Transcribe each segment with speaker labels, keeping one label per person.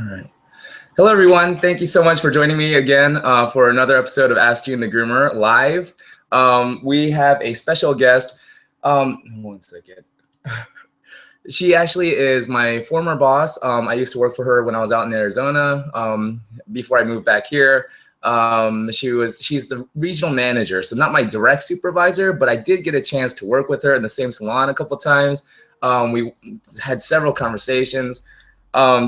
Speaker 1: right. Hello, everyone. Thank you so much for joining me again for another episode of Ask Jun the Groomer live. We have a special guest. One second. She actually is my former boss. I used to work for her when I was out in Arizona before I moved back here. She's the regional manager, so not my direct supervisor, but I did get a chance to work with her in the same salon a couple times. We had several conversations.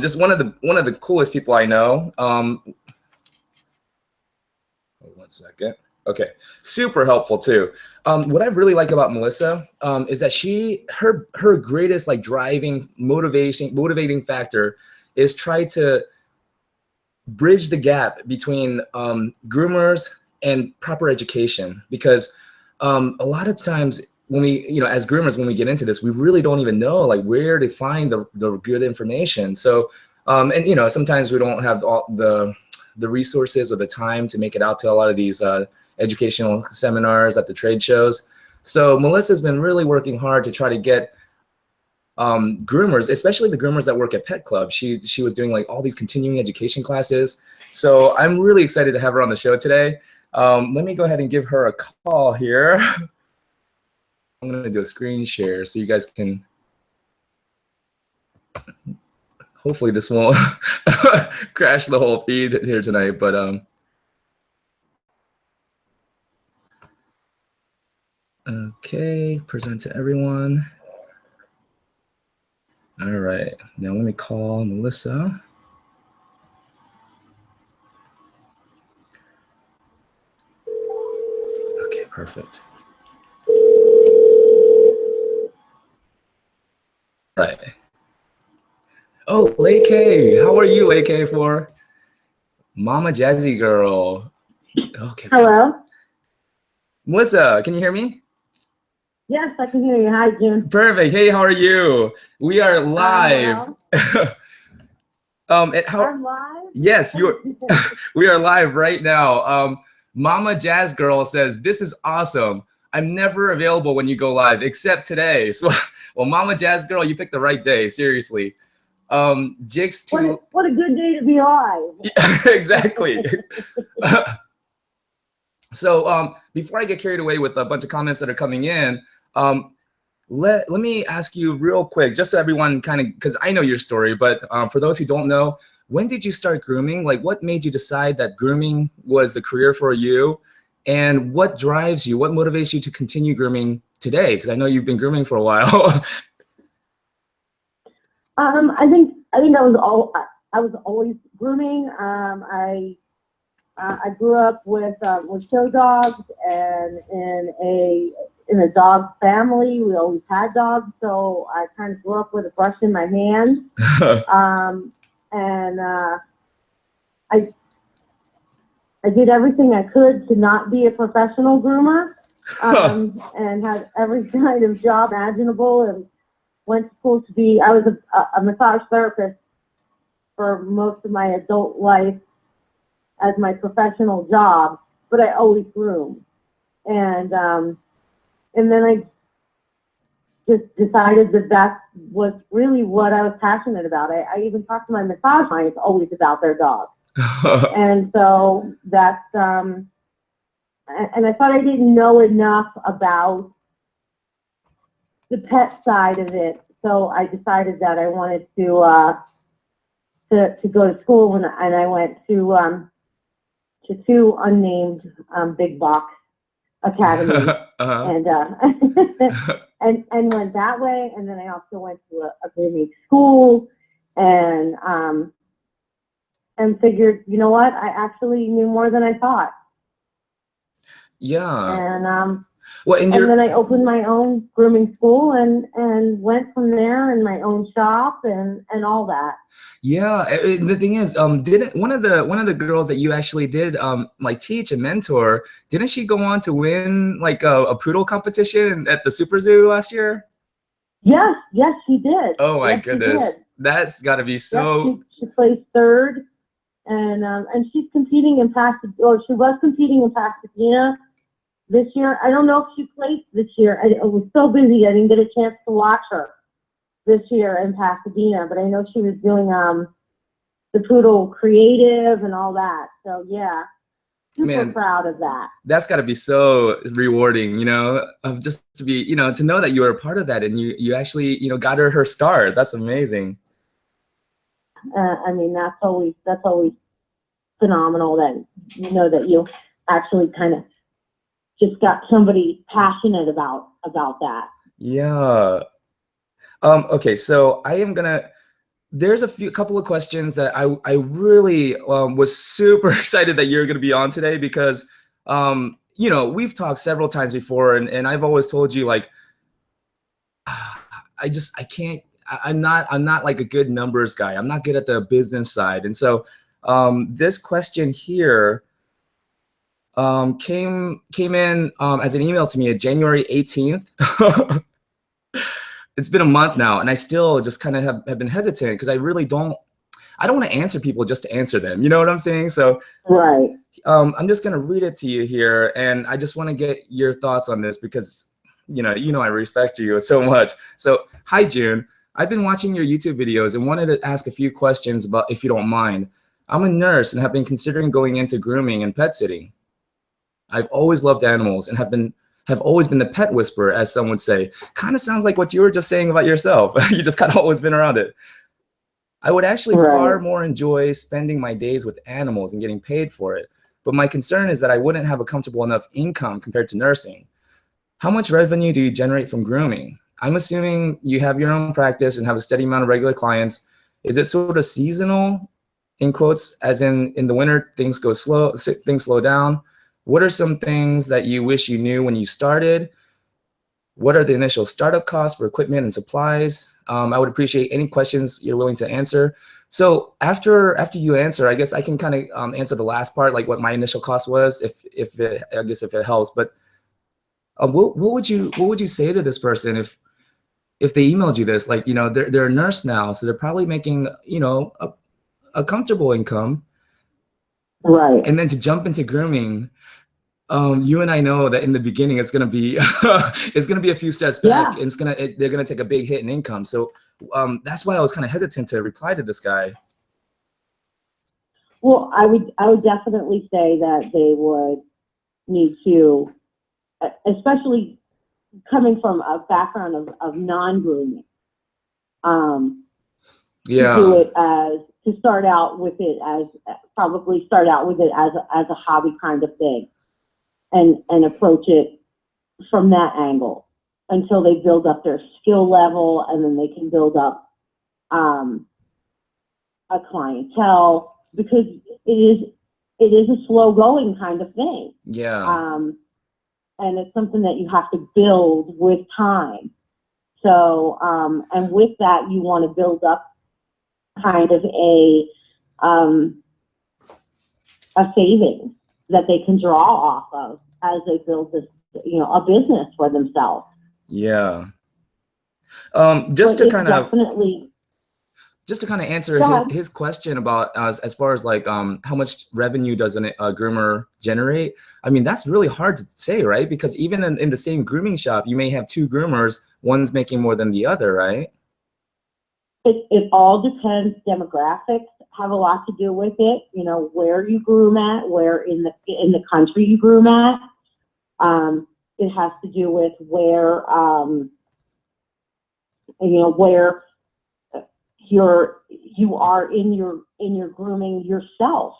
Speaker 1: Just one of the coolest people I know. One second. Okay, super helpful too. What I really like about Melissa is that her greatest like driving motivating factor is try to bridge the gap between groomers and proper education, because a lot of times when we, as groomers, when we get into this, we really don't even know like where to find the good information. So, and sometimes we don't have all the resources or the time to make it out to a lot of these educational seminars at the trade shows. So Melissa's been really working hard to try to get groomers, especially the groomers that work at Pet Club. She was doing like all these continuing education classes. So I'm really excited to have her on the show today. Let me go ahead and give her a call here. I'm going to do a screen share so you guys can, hopefully this won't crash the whole feed here tonight, but okay, present to everyone. All right, now let me call Melissa. Okay, perfect. Right. Oh, Lay K, how are you, Lay K, for Mama Jazzy Girl? Okay.
Speaker 2: Hello.
Speaker 1: Melissa, can you hear me?
Speaker 2: Yes, I can hear you. Hi, Jun.
Speaker 1: Perfect. Hey, how are you? We are live.
Speaker 2: I'm live?
Speaker 1: Yes, we are live right now. Mama Jazz Girl says, "This is awesome. I'm never available when you go live, except today." So, well, Mama Jazz Girl, you picked the right day. Seriously. Jigs to
Speaker 2: what a good day to be live.
Speaker 1: Exactly. So before I get carried away with a bunch of comments that are coming in, let me ask you real quick, just so everyone kind of, because I know your story, but for those who don't know, when did you start grooming? Like, what made you decide that grooming was the career for you? And what drives you? What motivates you to continue grooming today? Because I know you've been grooming for a while.
Speaker 2: I think I was always grooming. I grew up with show dogs, and in a dog family. We always had dogs, so I kind of grew up with a brush in my hand. I did everything I could to not be a professional groomer, and had every kind of job imaginable, and went to school to be. I was a massage therapist for most of my adult life as my professional job, but I always groomed. And then I just decided that was really what I was passionate about. I even talked to my massage clients always about their dogs. And so that's, and I thought I didn't know enough about the pet side of it. So I decided that I wanted to go to school, and I went to two unnamed big box academies, and went that way. And then I also went to a grooming school, and figured, you know what, I actually knew more than I thought.
Speaker 1: Yeah.
Speaker 2: And then I opened my own grooming school, and went from there, in my own shop, and all that.
Speaker 1: Yeah, the thing is, didn't one of the girls that you actually did like teach and mentor, didn't she go on to win like a poodle competition at the Super Zoo last year?
Speaker 2: Yes, she did.
Speaker 1: Oh my goodness, that's got to be so.
Speaker 2: Yes, she placed third, and she's competing in Pasadena. Or she was competing in Pasadena this year. I don't know if she placed this year. I was so busy I didn't get a chance to watch her this year in Pasadena, but I know she was doing the the poodle creative and all that. So yeah, super
Speaker 1: Man,
Speaker 2: proud of that.
Speaker 1: that's got to be so rewarding, you know, of just to be, you know, to know that you were a part of that and you actually, you know, got her star. That's amazing.
Speaker 2: I mean, that's always phenomenal that you know that you actually kind of just got somebody passionate about that.
Speaker 1: Yeah. Okay, so I am gonna. There's a couple of questions that I really was super excited that you're gonna be on today because you know, we've talked several times before, and I've always told you like I can't. I'm not like a good numbers guy. I'm not good at the business side, and so this question here came in as an email to me at January 18th. It's been a month now, and I still just kind of have been hesitant because I don't want to answer people just to answer them. You know what I'm saying? So
Speaker 2: Right.
Speaker 1: I'm just gonna read it to you here, and I just want to get your thoughts on this because you know I respect you so much. So hi June, I've been watching your YouTube videos and wanted to ask a few questions about if you don't mind. I'm a nurse and have been considering going into grooming and pet sitting. I've always loved animals and have always been the pet whisperer, as some would say. Kind of sounds like what you were just saying about yourself. You just kind of always been around it. I would actually far
Speaker 2: Right.
Speaker 1: more enjoy spending my days with animals and getting paid for it. But my concern is that I wouldn't have a comfortable enough income compared to nursing. How much revenue do you generate from grooming? I'm assuming you have your own practice and have a steady amount of regular clients. Is it sort of seasonal, in quotes, as in the winter things go slow, things slow down? What are some things that you wish you knew when you started? What are the initial startup costs for equipment and supplies? I would appreciate any questions you're willing to answer. So after you answer, I guess I can kind of answer the last part, like what my initial cost was, if it helps. But what would you say to this person if they emailed you this? Like, you know, they're a nurse now, so they're probably making, you know, a comfortable income,
Speaker 2: Right.
Speaker 1: and then to jump into grooming. You and I know that in the beginning it's gonna be it's gonna be a few steps back,
Speaker 2: Yeah.
Speaker 1: and they're gonna take a big hit in income. So that's why I was kind of hesitant to reply to this guy.
Speaker 2: Well, I would definitely say that they would need to, especially coming from a background of non-grooming, to do
Speaker 1: Yeah,
Speaker 2: it as to start out with it as probably start out with it as a hobby kind of thing, and approach it from that angle until they build up their skill level, and then they can build up a clientele, because it is a slow going kind of thing.
Speaker 1: yeah,
Speaker 2: And it's something that you have to build with time. So, and with that, you want to build up kind of a savings that they can draw off of as they build this, you know, a business for themselves.
Speaker 1: yeah.
Speaker 2: But it's definitely,
Speaker 1: Just to kind of answer
Speaker 2: go ahead.
Speaker 1: his question about as far as like how much revenue does a groomer generate? I mean, that's really hard to say, right? Because even in the same grooming shop, you may have two groomers, one's making more than the other, right?
Speaker 2: It all depends. Demographics have a lot to do with it. You know, where you groom at, where in the country you groom at. It has to do with where you know, where you are in your grooming yourself.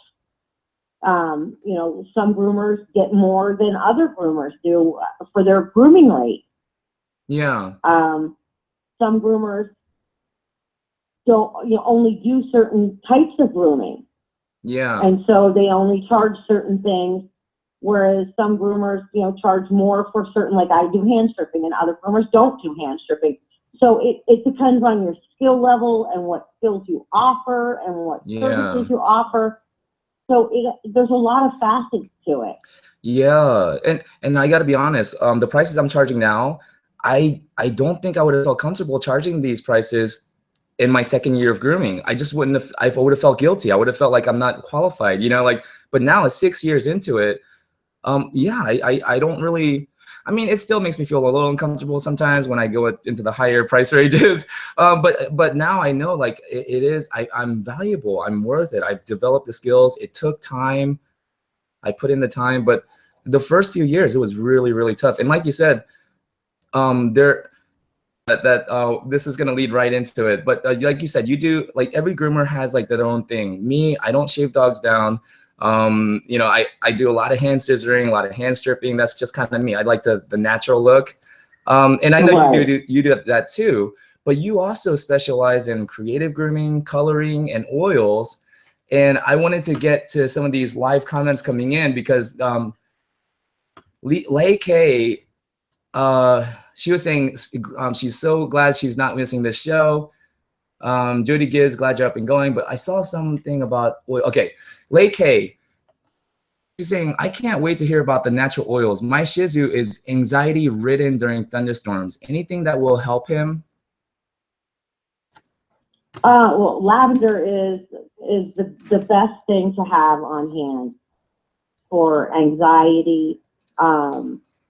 Speaker 2: You know, some groomers get more than other groomers do for their grooming rate.
Speaker 1: Yeah,
Speaker 2: Some groomers don't, you know, only do certain types of grooming,
Speaker 1: yeah,
Speaker 2: and so they only charge certain things. Whereas some groomers, you know, charge more for certain, like I do hand stripping, and other groomers don't do hand stripping. So it depends on your skill level and what skills you offer and what
Speaker 1: yeah.
Speaker 2: services you offer. So there's a lot of facets to it.
Speaker 1: Yeah, and I got to be honest, the prices I'm charging now, I don't think I would have felt comfortable charging these prices in my second year of grooming. I just wouldn't have. I would have felt guilty. I would have felt like I'm not qualified, you know. Like, but now, 6 years into it, yeah, I don't really. I mean, it still makes me feel a little uncomfortable sometimes when I go into the higher price ranges. But now I know, like, it is, I'm valuable, I'm worth it. I've developed the skills. It took time. I put in the time, but the first few years it was really, really tough. And like you said, this is gonna lead right into it. But like you said, you do, like, every groomer has like their own thing. Me, I don't shave dogs down. You know, I do a lot of hand scissoring, a lot of hand stripping. That's just kind of me. I like the natural look. And I know you do that too. But you also specialize in creative grooming, coloring, and oils. And I wanted to get to some of these live comments coming in because Lei K, she was saying she's so glad she's not missing this show. Jody Gibbs, glad you're up and going. But I saw something about oil. Okay, Lei K, she's saying, I can't wait to hear about the natural oils. My Shih Tzu is anxiety ridden during thunderstorms. Anything that will help him?
Speaker 2: Well, lavender is the best thing to have on hand for anxiety.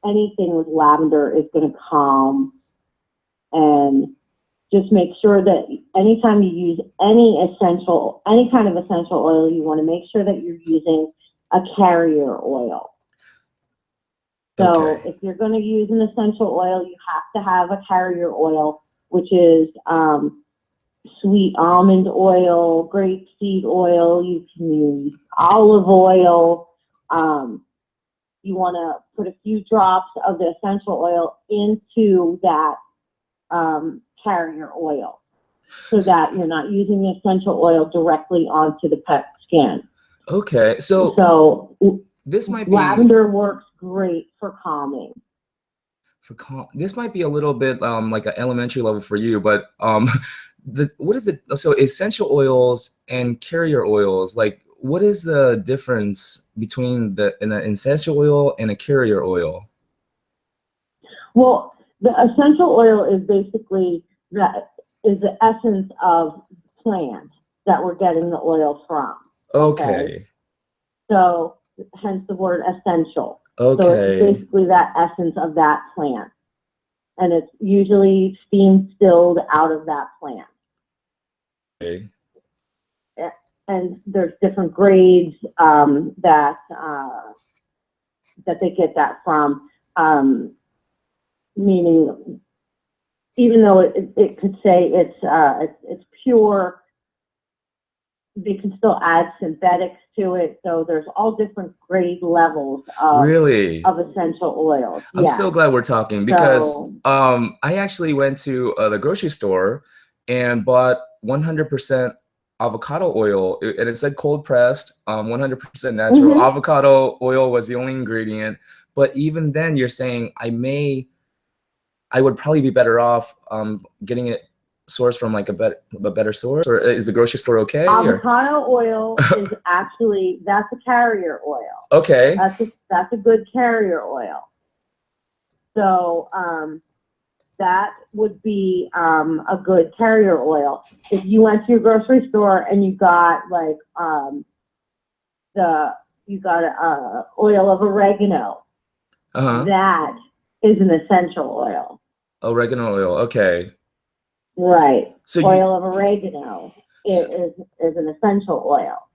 Speaker 2: Anything with lavender is going to calm, and just make sure that anytime you use any kind of essential oil, you want to make sure that you're using a carrier oil. So if you're going to use an essential oil, you have to have a carrier oil, which is sweet almond oil, grapeseed oil. You can use olive oil. You want to put a few drops of the essential oil into that carrier oil so that you're not using the essential oil directly onto the pet's skin.
Speaker 1: Okay, so this might be,
Speaker 2: lavender works great for calming.
Speaker 1: This might be a little bit like an elementary level for you, but what is it? So essential oils and carrier oils, like, what is the difference between an essential oil and a carrier oil?
Speaker 2: Well, the essential oil is basically the essence of plant that we're getting the oil from.
Speaker 1: Okay.
Speaker 2: So hence the word essential.
Speaker 1: Okay.
Speaker 2: So it's basically that essence of that plant. And it's usually steam distilled out of that plant.
Speaker 1: Okay.
Speaker 2: And there's different grades that they get that from. Meaning, even though it could say it's pure, they can still add synthetics to it. So there's all different grade levels of essential oils.
Speaker 1: I'm so glad we're talking because I actually went to the grocery store and bought 100% avocado oil, and it said cold pressed, 100% natural. Avocado oil was the only ingredient. But even then, you're saying I would probably be better off getting it sourced from like a better source, or is the grocery store okay?
Speaker 2: Avocado oil is actually, that's a carrier oil.
Speaker 1: Okay.
Speaker 2: That's a good carrier oil. So that would be a good carrier oil. If you went to your grocery store and you got like oil of oregano, that is an essential oil.
Speaker 1: Oregano oil, okay.
Speaker 2: Right. So oil of oregano is an essential oil.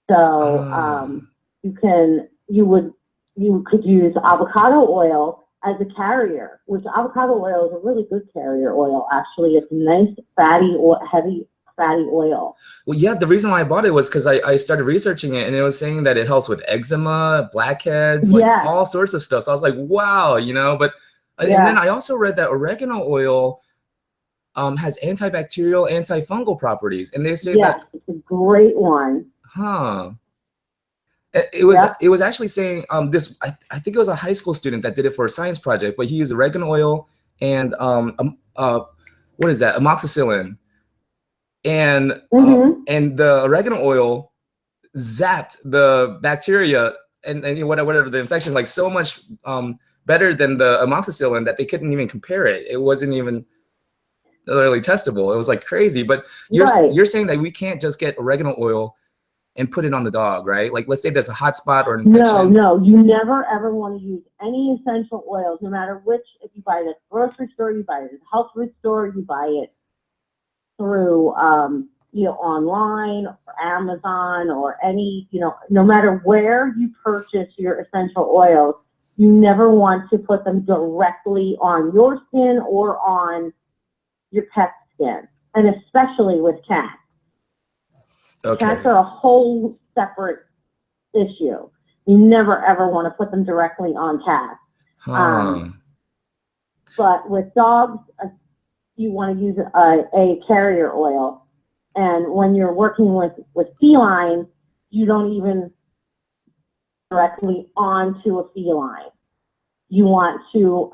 Speaker 2: So you could use avocado oil as a carrier, which avocado oil is a really good carrier oil. Actually, it's a nice heavy fatty oil.
Speaker 1: Well, yeah, the reason why I bought it was because I started researching it, and it was saying that it helps with eczema, blackheads, like all sorts of stuff. So I was like, wow, you know. But and then I also read that oregano oil has antibacterial, antifungal properties, and they say that
Speaker 2: it's a great one.
Speaker 1: It was actually saying this. I think it was a high school student that did it for a science project, but he used oregano oil and what is that, amoxicillin, and the oregano oil zapped the bacteria and whatever the infection, like so much better than the amoxicillin that they couldn't even compare it. It wasn't even really testable. It was like crazy. But you're saying that we can't just get oregano oil and put it on the dog, right? Like, let's say there's a hot spot or
Speaker 2: No,
Speaker 1: infection.
Speaker 2: no, you never ever want to use any essential oils, no matter which. If you buy it at the grocery store, you buy it at the health food store, you buy it through, online or Amazon or any, no matter where you purchase your essential oils, you never want to put them directly on your skin or on your pet's skin, and especially with cats.
Speaker 1: Okay.
Speaker 2: Cats are a whole separate issue. You never ever want to put them directly on cats. But with dogs, you want to use a carrier oil. And when you're working with felines, you don't even directly onto a feline. You want to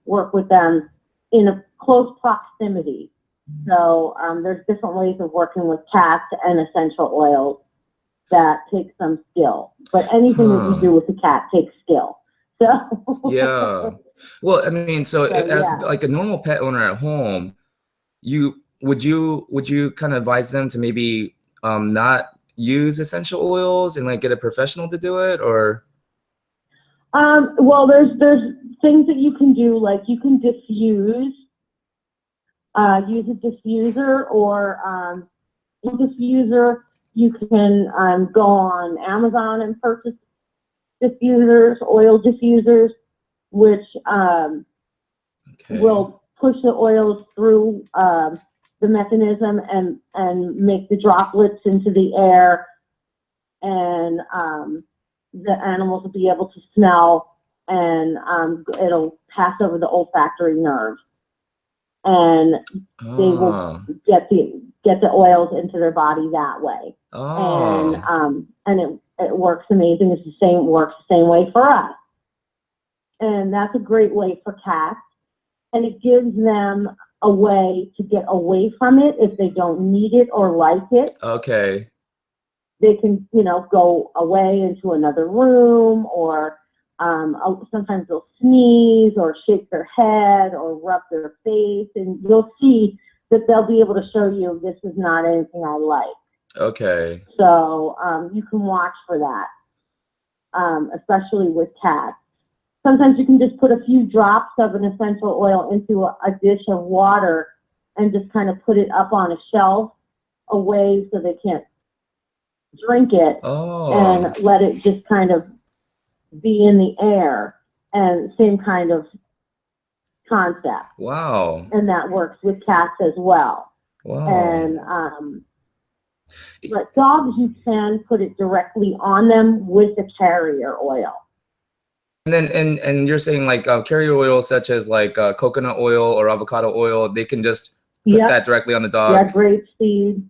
Speaker 2: work with them in a close proximity. So there's different ways of working with cats and essential oils that takes some skill. But anything that you do with a cat takes skill. So
Speaker 1: yeah. Well, I mean, so
Speaker 2: yeah.
Speaker 1: like a normal pet owner at home, would you kind of advise them to maybe not use essential oils and like get a professional to do it, or?
Speaker 2: Well, there's things that you can do, like you can diffuse, use a diffuser or a diffuser. You can go on Amazon and purchase diffusers, oil diffusers, which will push the oils through the mechanism and make the droplets into the air, and the animals will be able to smell, and it'll pass over the olfactory nerve, and they will get the oils into their body that way. And it works amazing. Works the same way for us, and that's a great way for cats. And it gives them a way to get away from it if they don't need it or like it.
Speaker 1: Okay.
Speaker 2: They can, go away into another room, or sometimes they'll sneeze or shake their head or rub their face, and you'll see that they'll be able to show you, this is not anything I like.
Speaker 1: Okay.
Speaker 2: So you can watch for that, especially with cats. Sometimes you can just put a few drops of an essential oil into a dish of water and just kind of put it up on a shelf away so they can't drink it, and let it just kind of be in the air, and same kind of concept.
Speaker 1: Wow.
Speaker 2: And that works with cats as well.
Speaker 1: Wow.
Speaker 2: And but dogs, you can put it directly on them with the carrier oil.
Speaker 1: And then and you're saying like carrier oil such as like coconut oil or avocado oil, they can just put that directly on the dog?
Speaker 2: Yeah, grapeseed.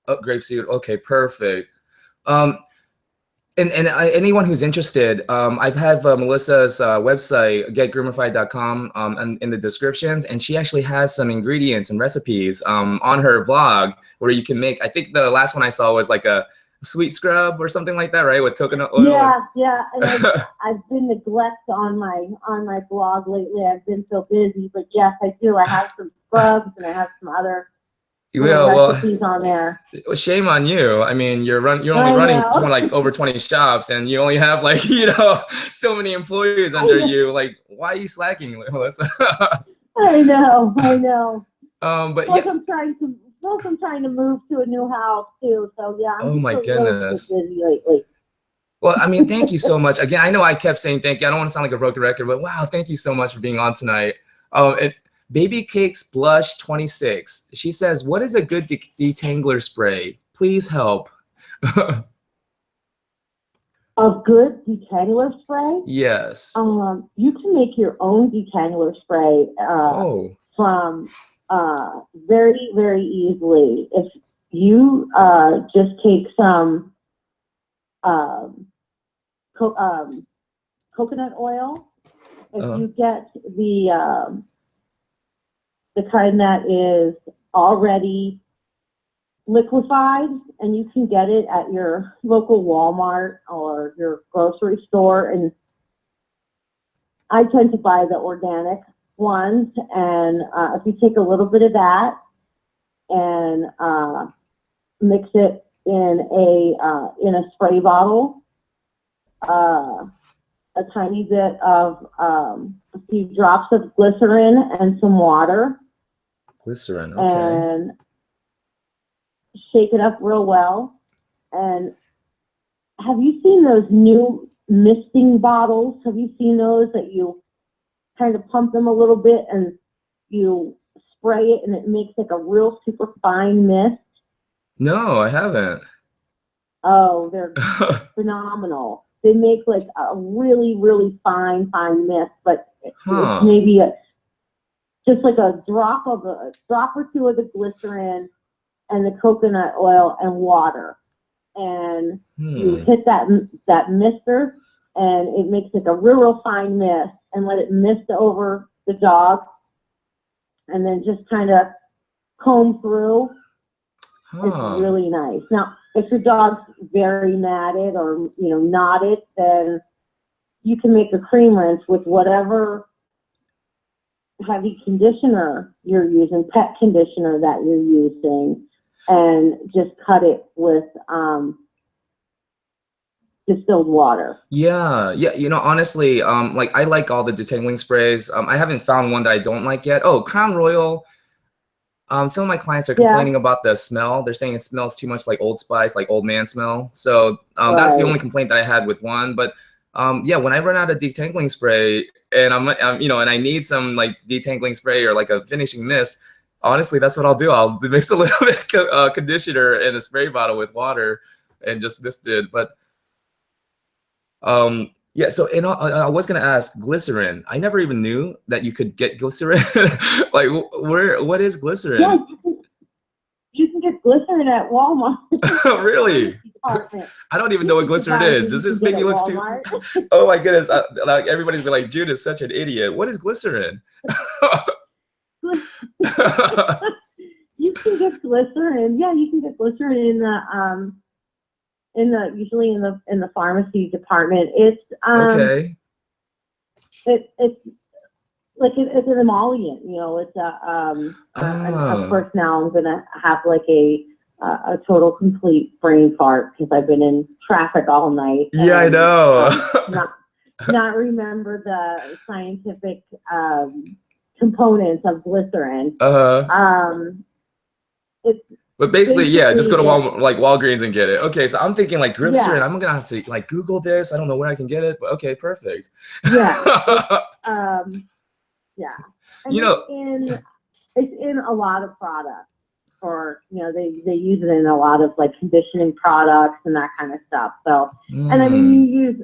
Speaker 1: Oh, grapeseed. Okay, perfect. And anyone who's interested, I have Melissa's website, getgroomified.com, and in the descriptions, and she actually has some ingredients and recipes on her blog where you can make. I think the last one I saw was like a sweet scrub or something like that, right, with coconut oil.
Speaker 2: Yeah. And I've been neglected on my blog lately. I've been so busy, but yes, I do. I have some scrubs and I have some other recipes on there.
Speaker 1: Shame on you. I mean, you're only running like over 20 shops, and you only have like so many employees under you. Like, why are you slacking, Melissa?
Speaker 2: I know.
Speaker 1: But
Speaker 2: plus, I'm trying to move to a new house too. So yeah, I'm
Speaker 1: my goodness,
Speaker 2: really busy lately.
Speaker 1: Well, I mean, thank you so much. Again, I know I kept saying thank you. I don't want to sound like a broken record, but wow, thank you so much for being on tonight. Baby Cakes Blush 26. She says, what is a good detangler spray? Please help.
Speaker 2: A good detangler spray?
Speaker 1: Yes.
Speaker 2: You can make your own detangler spray from very, very easily. If you just take some coconut oil, if you get the kind that is already liquefied, and you can get it at your local Walmart or your grocery store. And I tend to buy the organic ones, and if you take a little bit of that and mix it in a spray bottle, a tiny bit of a few drops of glycerin and some water.
Speaker 1: Glycerin, okay.
Speaker 2: And shake it up real well. And have you seen those new misting bottles? Have you seen those that you kind of pump them a little bit and you spray it and it makes like a real super fine mist?
Speaker 1: No, I haven't.
Speaker 2: Oh, they're phenomenal. They make like a really, really fine mist, but it's maybe just like a drop or two of the glycerin and the coconut oil and water. And you hit that mister, and it makes like a real fine mist, and let it mist over the dog, and then just kind of comb through. It's really nice. Now, if your dog's very matted or knotted, then you can make a cream rinse with whatever heavy conditioner you're using, pet conditioner that you're using, and just cut it with distilled water.
Speaker 1: Yeah. Honestly, like I like all the detangling sprays. I haven't found one that I don't like yet. Oh, Crown Royal. Some of my clients are complaining about the smell. They're saying it smells too much like Old Spice, like old man smell. So that's the only complaint that I had with one. But yeah, when I run out of detangling spray and I'm and I need some like detangling spray or like a finishing mist, honestly, that's what I'll do. I'll mix a little bit of conditioner in a spray bottle with water and just mist it. But yeah, so I was gonna ask glycerin. I never even knew that you could get glycerin. Like, what is glycerin?
Speaker 2: Yeah, you can get glycerin at Walmart.
Speaker 1: Really? I don't even know what glycerin is. Does this make me look stupid? Oh my goodness! Like everybody's been like, June is such an idiot. What is glycerin?
Speaker 2: You can get glycerin. Yeah, you can get glycerin usually in the pharmacy department. It's
Speaker 1: okay.
Speaker 2: It's like it's an emollient, it's and of course now I'm gonna have like a total complete brain fart because I've been in traffic all night.
Speaker 1: Yeah, I know.
Speaker 2: not remember the scientific components of glycerin.
Speaker 1: But basically, yeah, just go to Walgreens and get it. Okay, so I'm thinking like glycerin. Yeah. I'm gonna have to like Google this. I don't know where I can get it, but okay, perfect.
Speaker 2: Yeah. Yeah. And it's in a lot of products, or they use it in a lot of like conditioning products and that kind of stuff. So, and I mean, you use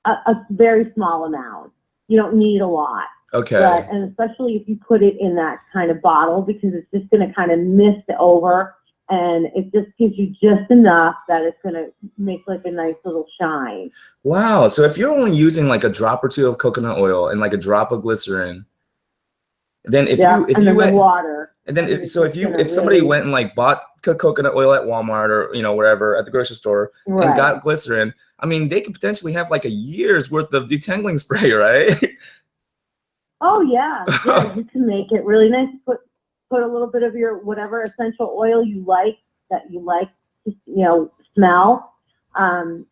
Speaker 2: a very small amount. You don't need a lot.
Speaker 1: Okay.
Speaker 2: But, and especially if you put it in that kind of bottle, because it's just going to kind of mist over, and it just gives you just enough that it's going to make like a nice little shine.
Speaker 1: Wow. So if you're only using like a drop or two of coconut oil and like a drop of glycerin, then if you went
Speaker 2: water,
Speaker 1: and then if somebody went and like bought coconut oil at Walmart or wherever at the grocery store and got glycerin, I mean they could potentially have like a year's worth of detangling spray, right?
Speaker 2: Oh yeah, you can make it really nice. Put a little bit of your whatever essential oil you like to smell, and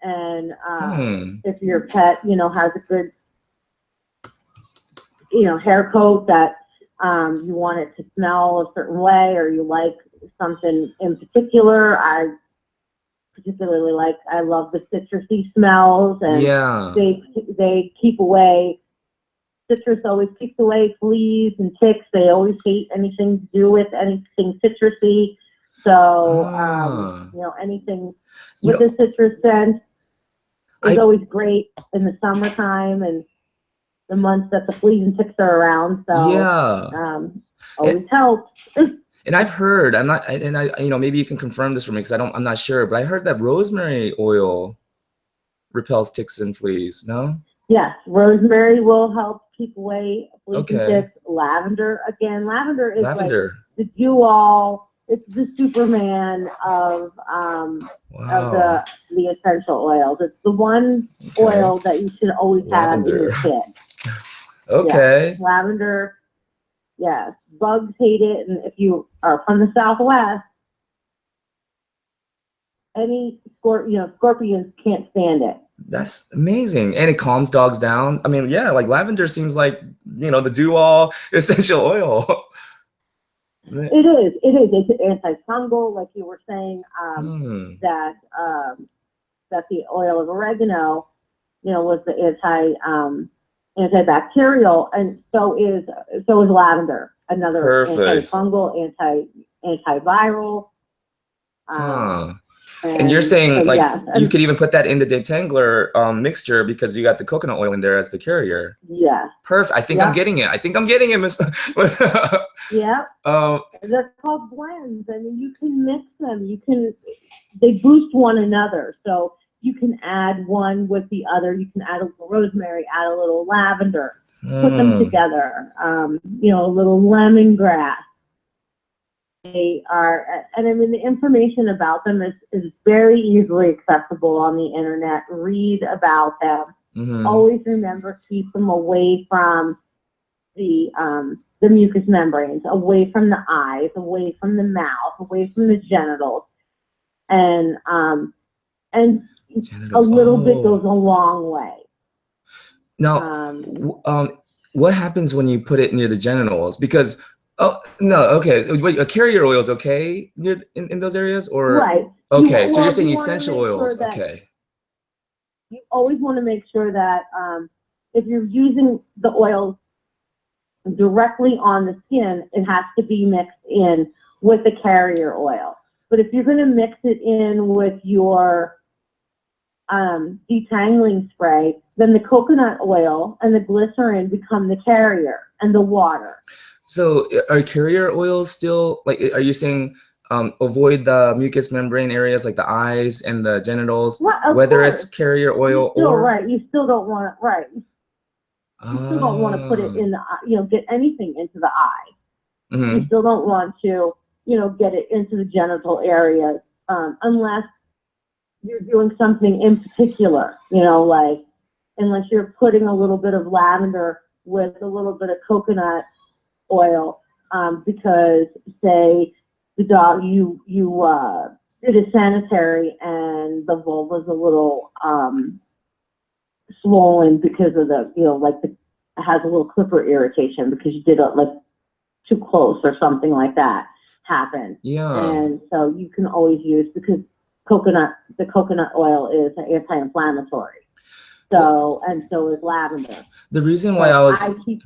Speaker 2: if your pet has a good hair coat that you want it to smell a certain way, or you like something in particular. I love the citrusy smells, and they keep away. Citrus always keeps away fleas and ticks. They always hate anything to do with anything citrusy. So, anything with a citrus scent is always great in the summertime and the months that the fleas and ticks are around. So, always helps.
Speaker 1: And I've heard, maybe you can confirm this for me because I'm not sure, but I heard that rosemary oil repels ticks and fleas. No?
Speaker 2: Yes, rosemary will help keep away fleas and ticks. Lavender is like the do-all. It's the Superman of the essential oils. It's the one oil that you should always have in your kit.
Speaker 1: Okay.
Speaker 2: Yes, lavender. Yes, bugs hate it, and if you are from the Southwest, scorpions can't stand it.
Speaker 1: That's amazing. And it calms dogs down. I mean, yeah, like lavender seems like, the do-all essential oil.
Speaker 2: It is. It's antifungal, like you were saying, that that the oil of oregano, was the antibacterial, and so is lavender, another
Speaker 1: Perfect.
Speaker 2: antifungal, antiviral.
Speaker 1: And you're saying,
Speaker 2: so,
Speaker 1: like,
Speaker 2: yes,
Speaker 1: you could even put that in the detangler mixture because you got the coconut oil in there as the carrier.
Speaker 2: Yeah.
Speaker 1: Perfect. I think I'm getting it. Miss.
Speaker 2: Yeah. They're called blends, and you can mix them. They boost one another. So you can add one with the other. You can add a little rosemary, add a little lavender, put them together. A little lemongrass. They are, and I mean, the information about them is very easily accessible on the internet. Read about them. Always remember, keep them away from the mucous membranes, away from the eyes, away from the mouth, away from the genitals, and genitals. A little bit goes a long way.
Speaker 1: Now, what happens when you put it near the genitals? Because wait, a carrier oil is okay near in those areas, or
Speaker 2: right?
Speaker 1: Okay, so you're saying essential oils, okay?
Speaker 2: You always want to make sure that if you're using the oils directly on the skin, it has to be mixed in with the carrier oil. But if you're going to mix it in with your detangling spray, then the coconut oil and the glycerin become the carrier, and the water.
Speaker 1: So are carrier oils still, like, are you saying avoid the mucous membrane areas like the eyes and the genitals, whether it's carrier oil or?
Speaker 2: Right, you still don't want it, right. You still don't want to put it in the, get anything into the eye. You still don't want to, get it into the genital areas, unless you're doing something in particular, like, unless you're putting a little bit of lavender with a little bit of coconut oil, because, say, the dog, you did a sanitary and the vulva's a little swollen because of the, it has a little clipper irritation because you did it like too close or something like that happened.
Speaker 1: Yeah.
Speaker 2: And so you can always use, because the coconut oil is anti-inflammatory. So, and so is lavender.
Speaker 1: The reason why I was say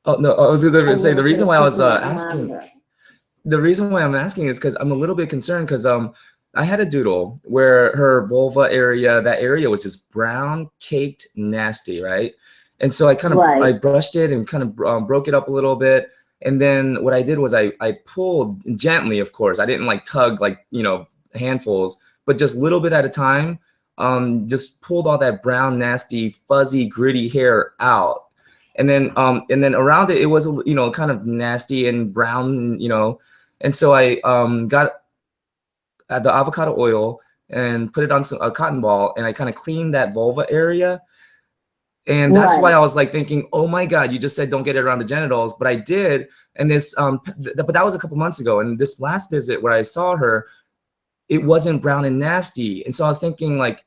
Speaker 1: the reason why I was asking. The reason why I'm asking is because I'm a little bit concerned, because I had a doodle where her vulva area, that area was just brown, caked, nasty, right? And so I kind of I brushed it and kind of broke it up a little bit. And then what I did was I pulled gently, of course. I didn't like tug like, handfuls, but just a little bit at a time. Just pulled all that brown, nasty, fuzzy, gritty hair out. And then around it, it was, kind of nasty and brown, and so I got the avocado oil and put it on a cotton ball, and I kind of cleaned that vulva area. And that's why I was like thinking, oh my God, you just said don't get it around the genitals, but I did. And this, but that was a couple months ago. And this last visit where I saw her, it wasn't brown and nasty. And so I was thinking, like,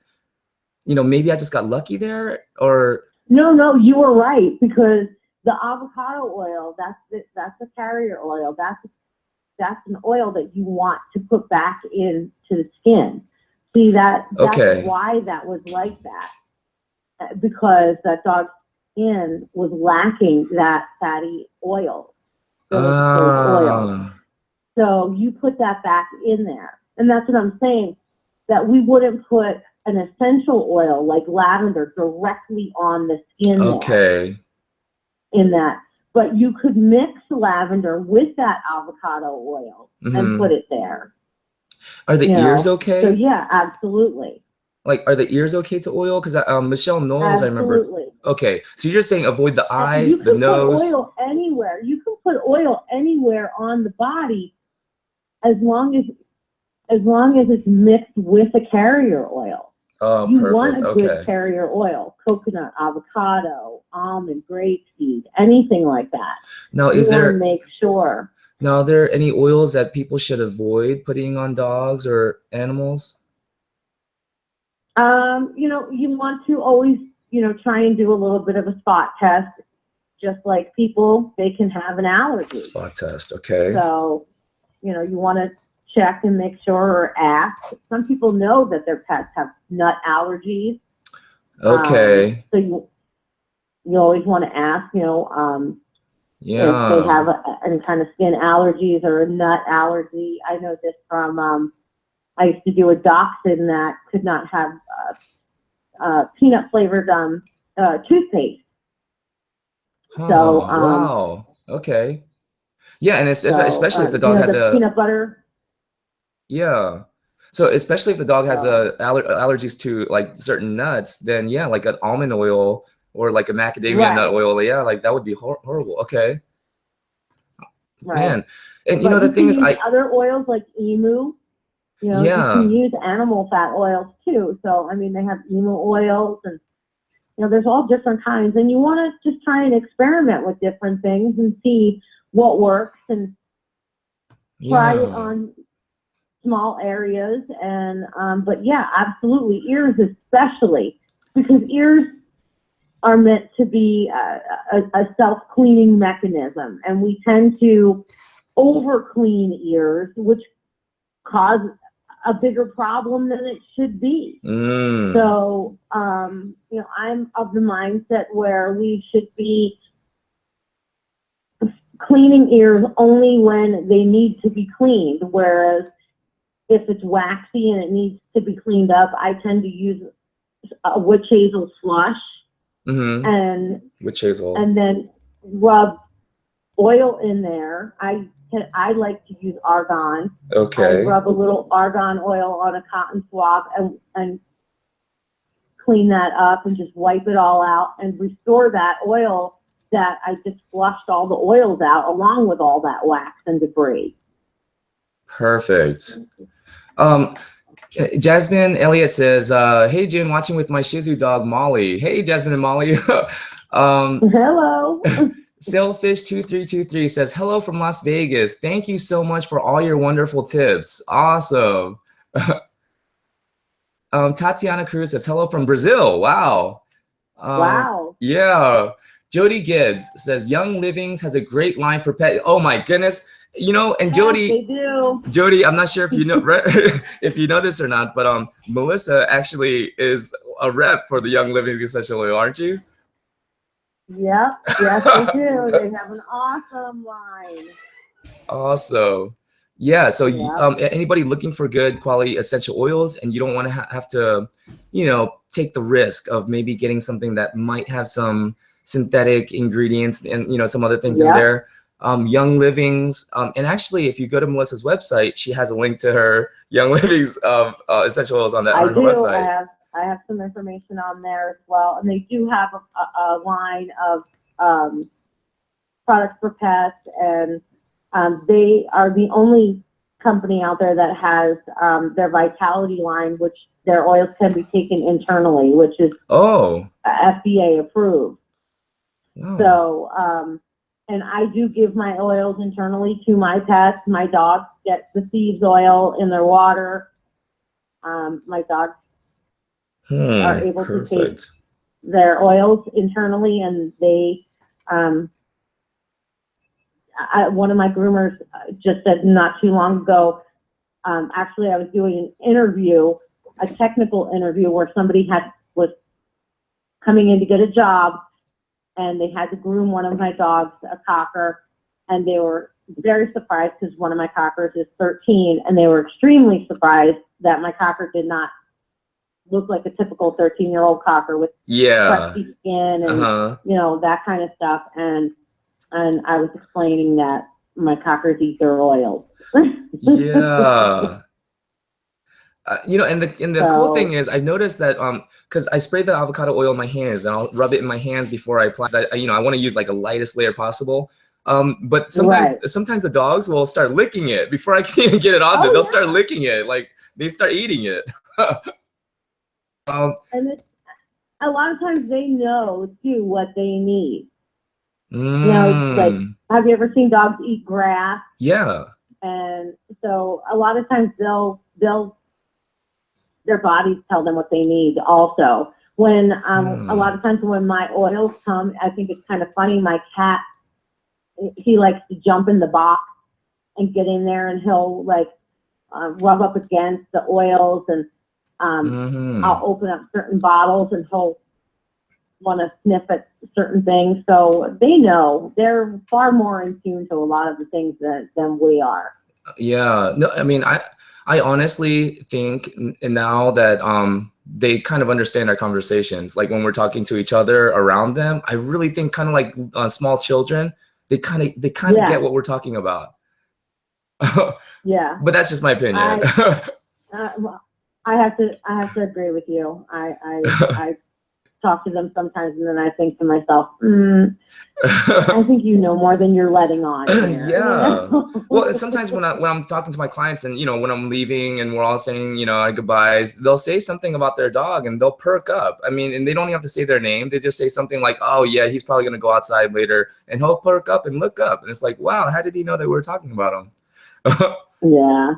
Speaker 1: maybe I just got lucky there, or.
Speaker 2: No, you were right, because the avocado oil, that's the carrier oil. That's an oil that you want to put back into the skin. See, that's why that was like that, because that dog's skin was lacking that fatty oil. So you put that back in there. And that's what I'm saying, that we wouldn't put an essential oil like lavender directly on the skin there, in that. But you could mix lavender with that avocado oil and put it there.
Speaker 1: Are the ears okay?
Speaker 2: So yeah, absolutely.
Speaker 1: Like, are the ears okay to oil? Because Michelle Knowles, I remember. Okay, so you're saying avoid the eyes, the nose.
Speaker 2: You can put oil anywhere. You can put oil anywhere on the body, as long as it's mixed with a carrier oil.
Speaker 1: Oh,
Speaker 2: you
Speaker 1: perfect.
Speaker 2: want a good carrier oil: coconut, avocado, almond, grapeseed, anything like that.
Speaker 1: Now,
Speaker 2: you want to make sure.
Speaker 1: Now, are there any oils that people should avoid putting on dogs or animals?
Speaker 2: You know, you want to always, you know, try and do a little bit of a spot test. Just like people, they can have an allergy.
Speaker 1: Spot test, okay.
Speaker 2: So, you know, you want to check and make sure or ask. Some people know that their pets have nut allergies.
Speaker 1: Okay.
Speaker 2: So you always want to ask, you know, if they
Speaker 1: Yeah.
Speaker 2: have any kind of skin allergies or a nut allergy. I know this from, I used to do a dachshund that could not have peanut flavored toothpaste.
Speaker 1: Huh.
Speaker 2: So,
Speaker 1: Wow. Okay. Yeah, and especially if the
Speaker 2: you
Speaker 1: dog
Speaker 2: know,
Speaker 1: has
Speaker 2: the
Speaker 1: a,
Speaker 2: peanut butter.
Speaker 1: yeah. So especially if the dog has
Speaker 2: So,
Speaker 1: allergies to like certain nuts, then yeah, like an almond oil or like a macadamia nut
Speaker 2: right,
Speaker 1: oil, yeah, like that would be horrible. Okay,
Speaker 2: right.
Speaker 1: man. And you know
Speaker 2: But
Speaker 1: the
Speaker 2: you
Speaker 1: thing
Speaker 2: can
Speaker 1: is,
Speaker 2: use other oils like emu. You know, you can
Speaker 1: yeah,
Speaker 2: use animal fat oils too. So, I mean, they have emu oils and, you know, there's all different kinds. And you want to just try and experiment with different things and see what works and try it
Speaker 1: yeah.
Speaker 2: on small areas. And, but yeah, absolutely. Ears, especially because ears are meant to be a self-cleaning mechanism. And we tend to over clean ears, which cause a bigger problem than it should be. So, you know, I'm of the mindset where we should be cleaning ears only when they need to be cleaned. Whereas if it's waxy and it needs to be cleaned up, I tend to use a witch hazel slush and
Speaker 1: Witch hazel.
Speaker 2: and then rub oil in there. I like to use argan. I
Speaker 1: Okay.
Speaker 2: rub a little argan oil on a cotton swab and clean that up and just wipe it all out and restore that oil that I just flushed all the oils out along with all that wax and debris.
Speaker 1: Perfect. Jasmine Elliott says, "Hey June, watching with my Shih Tzu dog Molly." Hey Jasmine and Molly.
Speaker 2: Hello.
Speaker 1: Sailfish2323 says, "Hello from Las Vegas. Thank you so much for all your wonderful tips. Awesome." Tatiana Cruz says, "Hello from Brazil." Wow.
Speaker 2: Wow.
Speaker 1: Yeah. Jody Gibbs says, "Young Livings has a great line for pet." Oh my goodness. You know, and
Speaker 2: Yes, they do.
Speaker 1: Jody, I'm not sure if you know if you know this or not, but Melissa actually is a rep for the Young Living Essential Oil, aren't you?
Speaker 2: Yep. Yes, they do. They have an awesome line.
Speaker 1: Awesome. Yeah, so
Speaker 2: Yep.
Speaker 1: anybody looking for good quality essential oils and you don't want to have to, you know, take the risk of maybe getting something that might have some synthetic ingredients and, you know, some other things in
Speaker 2: Yep.
Speaker 1: there. Young Livings, and actually, if you go to Melissa's website, she has a link to her Young Livings essential oils on her website.
Speaker 2: I have some information on there as well, and they do have a line of products for pets, and they are the only company out there that has their Vitality line, which their oils can be taken internally, which is FDA approved.
Speaker 1: Oh.
Speaker 2: So, and I do give my oils internally to my pets. My dogs get the thieves oil in their water. My dogs are able to take their oils internally, and they, one of my groomers just said not too long ago, actually I was doing an interview, a technical interview where somebody was coming in to get a job, and they had to groom one of my dogs, a cocker, and they were very surprised because one of my cockers is 13, and they were extremely surprised that my cocker did not look like a typical 13-year-old cocker with fleshy skin and you know, that kind of stuff. And I was explaining that my cockers eat their oils.
Speaker 1: Yeah. You know, and the cool thing is, I've noticed that because I spray the avocado oil in my hands, and I'll rub it in my hands before I apply. You know, I want to use like a lightest layer possible. But sometimes the dogs will start licking it before I can even get it on them. They'll start licking it, like they start eating it.
Speaker 2: And a lot of times they know too what they need. You know, like, have you ever seen dogs eat grass?
Speaker 1: Yeah.
Speaker 2: And so a lot of times they'll their bodies tell them what they need also. When a lot of times when my oils come, I think it's kind of funny. My cat, he likes to jump in the box and get in there, and he'll like rub up against the oils, and I'll open up certain bottles and he'll want to sniff at certain things. So they know, they're far more in tune to a lot of the things than we are.
Speaker 1: Yeah, no, I mean, I honestly think now that they kind of understand our conversations, like when we're talking to each other around them, I really think kind of like small children, they kind of get what we're talking about.
Speaker 2: Yeah.
Speaker 1: But that's just my opinion.
Speaker 2: I have to agree with you. I talk to them sometimes, and then I think to myself, I think you know more than you're letting on here.
Speaker 1: Yeah. Well, sometimes when I'm talking to my clients, and when I'm leaving and we're all saying our goodbyes, they'll say something about their dog and they'll perk up. I mean, and they don't even have to say their name. They just say something like, "Oh yeah, he's probably gonna go outside later," and he'll perk up and look up, and it's like, wow, how did he know that we were talking about him?
Speaker 2: Yeah.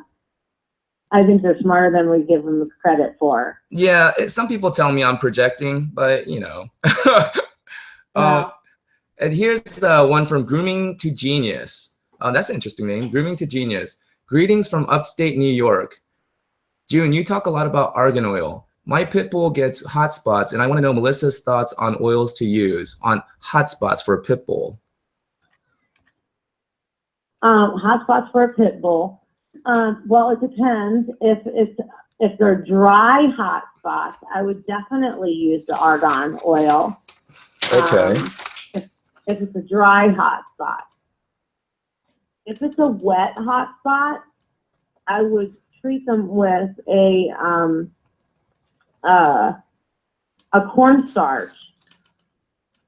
Speaker 2: I think they're smarter than we give them credit for.
Speaker 1: Yeah, some people tell me I'm projecting, but and here's one from Grooming to Genius. That's an interesting name, Grooming to Genius. Greetings from upstate New York. June, you talk a lot about argan oil. My pit bull gets hot spots, and I want to know Melissa's thoughts on oils to use on hot spots for a pit bull.
Speaker 2: Hot spots for a pit bull. Well, it depends. If they're dry hot spots, I would definitely use the argan oil.
Speaker 1: Okay.
Speaker 2: If it's a dry hot spot. If it's a wet hot spot, I would treat them with a cornstarch.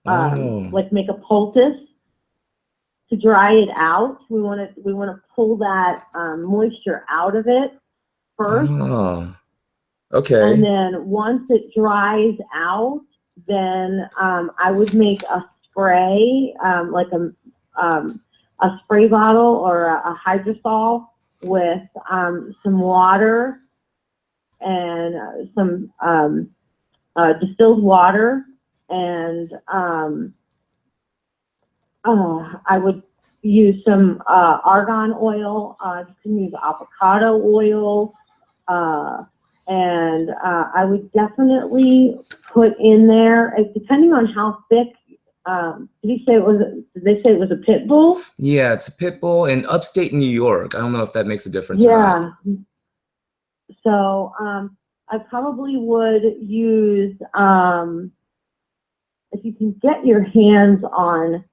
Speaker 2: Like make a poultice to dry it out. We want to pull that moisture out of it first.
Speaker 1: Oh, okay.
Speaker 2: And then once it dries out, then I would make a spray, like a spray bottle or a hydrosol with some water and some distilled water, and I would use some argan oil. You can use avocado oil, and I would definitely put in there, depending on how thick. Did they say it was a pit bull?
Speaker 1: Yeah, it's a pit bull in upstate New York. I don't know if that makes a difference.
Speaker 2: Yeah. So I probably would use, if you can get your hands on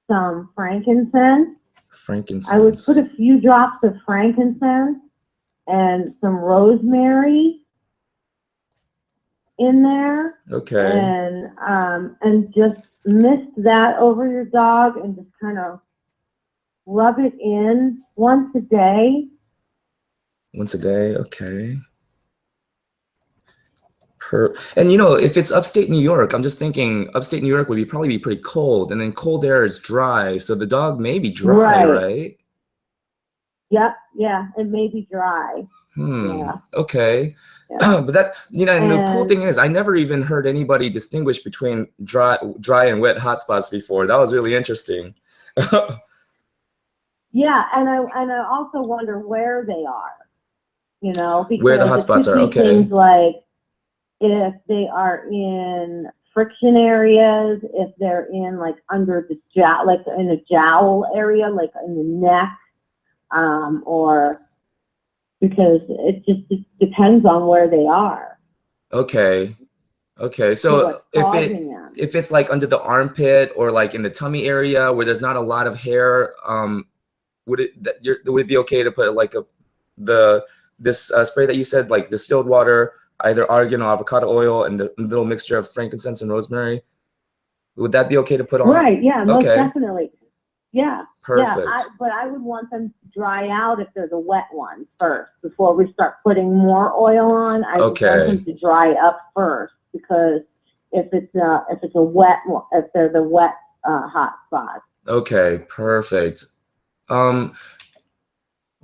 Speaker 2: some frankincense.
Speaker 1: Frankincense.
Speaker 2: I would put a few drops of frankincense and some rosemary in there.
Speaker 1: Okay.
Speaker 2: And just mist that over your dog and just kind of rub it in once a day.
Speaker 1: Once a day, okay. And if it's upstate New York, I'm just thinking upstate New York would probably be pretty cold, and then cold air is dry, so the dog may be dry, right?
Speaker 2: Yep, yeah, it may be dry. Yeah.
Speaker 1: Okay. Yeah. But that, and the cool thing is, I never even heard anybody distinguish between dry and wet hotspots before. That was really interesting.
Speaker 2: Yeah, and I also wonder where they are. Because
Speaker 1: where the hotspots are. Okay.
Speaker 2: Things like if they are in friction areas, if they're in like under the jowl, like in a jowl area, like in the neck, or because it just depends on where they are.
Speaker 1: Okay. Okay. So if it's like under the armpit or like in the tummy area where there's not a lot of hair, would it be okay to put like this spray that you said, like distilled water, either argan or avocado oil, and the little mixture of frankincense and rosemary? Would that be okay to put on?
Speaker 2: Right. Yeah. Most definitely. Yeah.
Speaker 1: Perfect.
Speaker 2: Yeah. But I would want them to dry out if they're the wet ones first before we start putting more oil on. I would want them to dry up first, because if they're the wet hot spots.
Speaker 1: Okay. Perfect.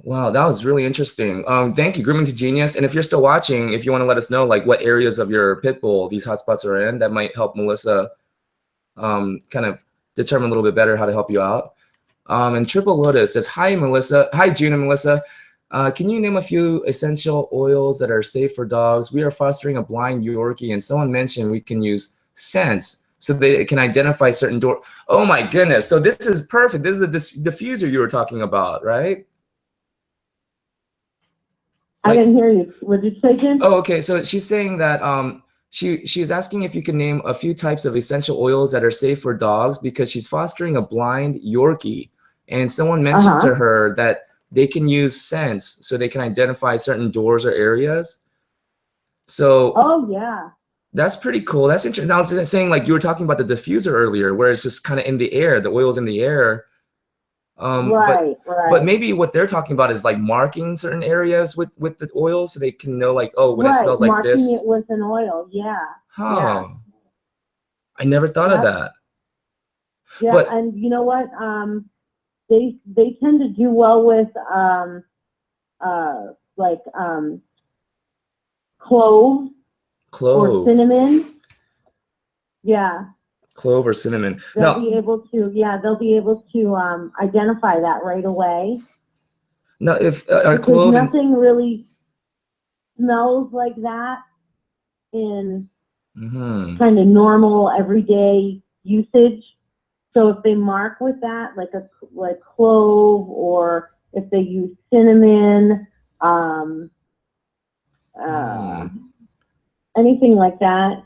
Speaker 1: Wow, that was really interesting. Thank you, Grooming to Genius. And if you're still watching, if you want to let us know like what areas of your pit bull these hotspots are in, that might help Melissa kind of determine a little bit better how to help you out. And Triple Lotus says, hi, Melissa. Hi, June and Melissa. Can you name a few essential oils that are safe for dogs? We are fostering a blind Yorkie, and someone mentioned we can use scents so they can identify certain door. Oh my goodness. So this is perfect. This is the diffuser you were talking about, right?
Speaker 2: I didn't hear you. What did you say, Jen?
Speaker 1: Oh, okay. So she's saying that she's asking if you can name a few types of essential oils that are safe for dogs because she's fostering a blind Yorkie, and someone mentioned to her that they can use scents so they can identify certain doors or areas. So
Speaker 2: oh yeah,
Speaker 1: that's pretty cool. That's interesting. I was saying like you were talking about the diffuser earlier, where it's just kind of in the air, the oil's in the air.
Speaker 2: right.
Speaker 1: But maybe what they're talking about is like marking certain areas with the oil so they can know like, oh, when it smells like
Speaker 2: marking
Speaker 1: this.
Speaker 2: it with an oil. Yeah.
Speaker 1: Huh.
Speaker 2: Yeah.
Speaker 1: I never thought of that.
Speaker 2: Yeah,
Speaker 1: but,
Speaker 2: and you know what? They tend to do well with like clove or cinnamon. Yeah.
Speaker 1: Clove or cinnamon.
Speaker 2: They'll be able to identify that right away.
Speaker 1: Now, if
Speaker 2: because nothing really smells like that in kind of normal everyday usage. So if they mark with that, like clove, or if they use cinnamon, anything like that,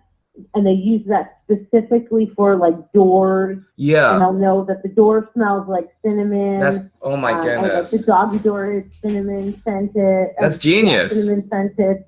Speaker 2: and they use that specifically for like doors.
Speaker 1: Yeah.
Speaker 2: And they'll know that the door smells like cinnamon.
Speaker 1: That's, oh my goodness.
Speaker 2: Like the doggy door is cinnamon scented.
Speaker 1: That's genius.
Speaker 2: Yeah, cinnamon scented.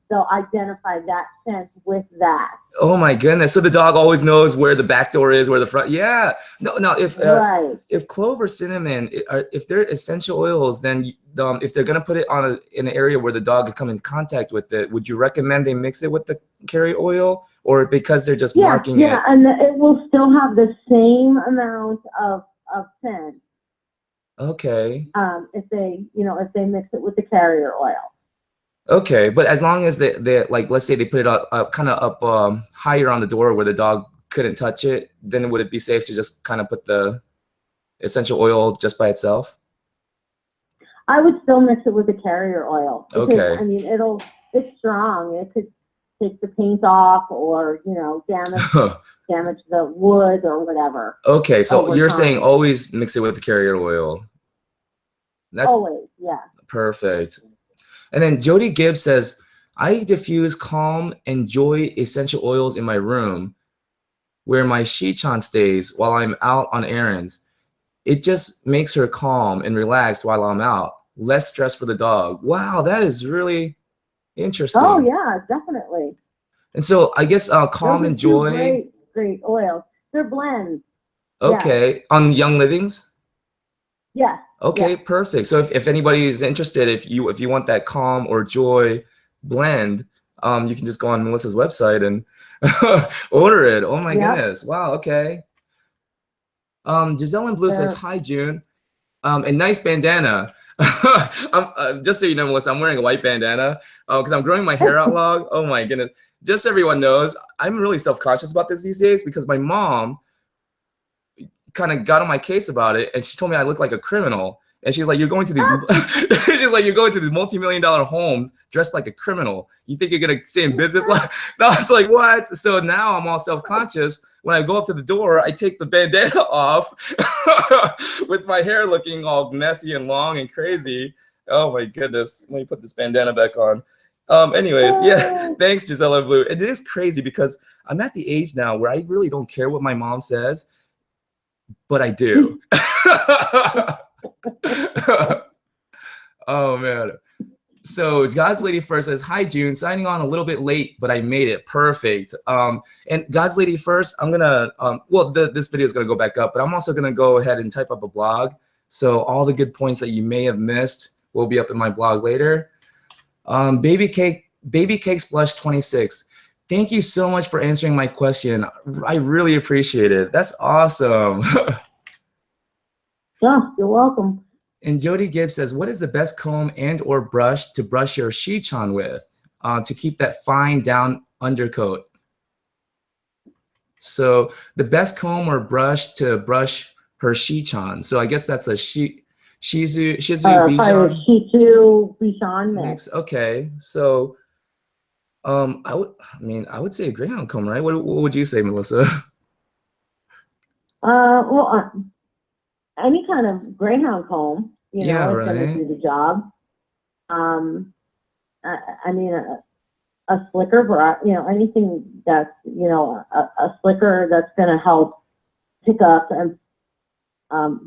Speaker 2: They'll identify that scent with that.
Speaker 1: Oh my goodness! So the dog always knows where the back door is, where the front. Yeah. No. If clove or cinnamon, if they're essential oils, then if they're gonna put it on in an area where the dog could come in contact with it, would you recommend they mix it with the carrier oil, or because they're just marking it?
Speaker 2: Yeah, and it will still have the same amount of scent.
Speaker 1: Okay.
Speaker 2: If they mix it with the carrier oil.
Speaker 1: Okay, but as long as they like, let's say they put it up kind of up higher on the door where the dog couldn't touch it, then would it be safe to just kind of put the essential oil just by itself?
Speaker 2: I would still mix it with the carrier oil. Because,
Speaker 1: okay.
Speaker 2: I mean, it's strong. It could take the paint off, or damage the wood or whatever.
Speaker 1: Okay, so you're saying always mix it with the carrier oil.
Speaker 2: That's always, yeah.
Speaker 1: Perfect. And then Jody Gibbs says, I diffuse calm and joy essential oils in my room where my Shichan stays while I'm out on errands. It just makes her calm and relaxed while I'm out. Less stress for the dog. Wow, that is really interesting.
Speaker 2: Oh, yeah, definitely.
Speaker 1: And so I guess calm and joy.
Speaker 2: Great oils. They're blends.
Speaker 1: Okay, yeah. On Young Livings?
Speaker 2: Yeah.
Speaker 1: Okay, perfect. So if anybody is interested, if you want that calm or joy blend, you can just go on Melissa's website and order it. Oh my goodness! Wow. Okay. Giselle in Blue says, "Hi June, and nice bandana." Just so you know, Melissa, I'm wearing a white bandana because I'm growing my hair out long. Oh my goodness! Just so everyone knows, I'm really self-conscious about this these days because my mom kind of got on my case about it, and she told me I look like a criminal. And she's like, you're going to these you're going to these multi-million-dollar homes dressed like a criminal. You think you're gonna stay in business? And I was like, what? So now I'm all self-conscious. When I go up to the door, I take the bandana off with my hair looking all messy and long and crazy. Oh my goodness. Let me put this bandana back on. Anyways, yeah, thanks, Gisela Blue. And it is crazy because I'm at the age now where I really don't care what my mom says, but I do. Oh man. So God's Lady First says, hi June, signing on a little bit late, but I made it perfect. And God's Lady First, I'm gonna this video is gonna go back up, but I'm also gonna go ahead and type up a blog, so all the good points that you may have missed will be up in my blog later. Baby Cakes Blush 26, thank you so much for answering my question. I really appreciate it. That's awesome.
Speaker 2: Yeah, you're welcome.
Speaker 1: And Jody Gibbs says, what is the best comb and or brush to brush your Shichon with to keep that fine down undercoat? So the best comb or brush to brush her Shichon. So I guess that's a Shih Tzu
Speaker 2: Probably a
Speaker 1: Bichon
Speaker 2: Shih Tzu Bichon mix.
Speaker 1: mix. Okay, so I would say a Greyhound comb, right? What would you say, Melissa?
Speaker 2: Well, any kind of Greyhound comb, you
Speaker 1: Yeah,
Speaker 2: know, is going to
Speaker 1: right.
Speaker 2: do the job. I mean, a slicker brush, you know, anything that's, you know, a slicker that's going to help pick up and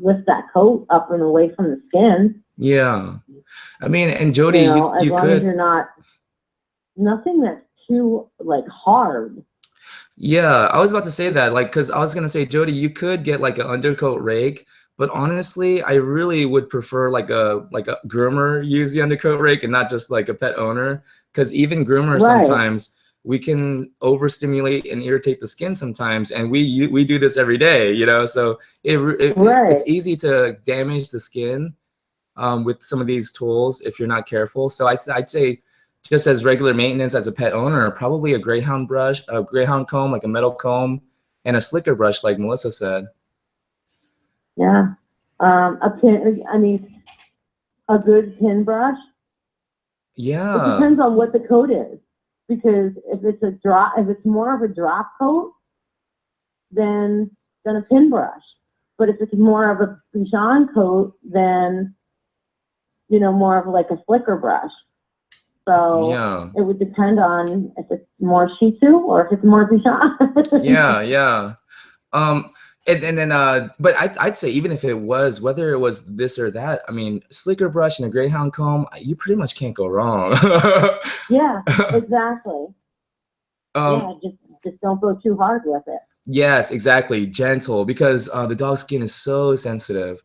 Speaker 2: lift that coat up and away from the skin.
Speaker 1: Yeah, I mean, and Jody,
Speaker 2: You know, as
Speaker 1: you
Speaker 2: long as
Speaker 1: could.
Speaker 2: you're not, nothing that's too like hard.
Speaker 1: Yeah, I was about to say that, like, because I was gonna say, Jody, you could get like an undercoat rake, but honestly, I really would prefer like a groomer use the undercoat rake and not just like a pet owner, because even groomers
Speaker 2: Right.
Speaker 1: sometimes we can overstimulate and irritate the skin sometimes, and we do this every day, you know, so
Speaker 2: Right.
Speaker 1: it's easy to damage the skin with some of these tools if you're not careful. So I'd say just as regular maintenance as a pet owner, probably a Greyhound brush, a Greyhound comb, like a metal comb, and a slicker brush, like Melissa said.
Speaker 2: Yeah. A pin, I mean, a good pin brush.
Speaker 1: Yeah.
Speaker 2: It depends on what the coat is, because if it's more of a drop coat, then a pin brush. But if it's more of a Bichon coat, then, you know, more of like a slicker brush. So
Speaker 1: Yeah.
Speaker 2: it would depend on if it's more Shih Tzu or if it's more Bichon.
Speaker 1: Yeah. Yeah. And then but I'd say even if it was, whether it was this or that, I mean, slicker brush and a Greyhound comb, you pretty much can't go wrong.
Speaker 2: Yeah, exactly. Yeah, just don't go too hard with it.
Speaker 1: Yes, exactly. Gentle, because the dog skin is so sensitive.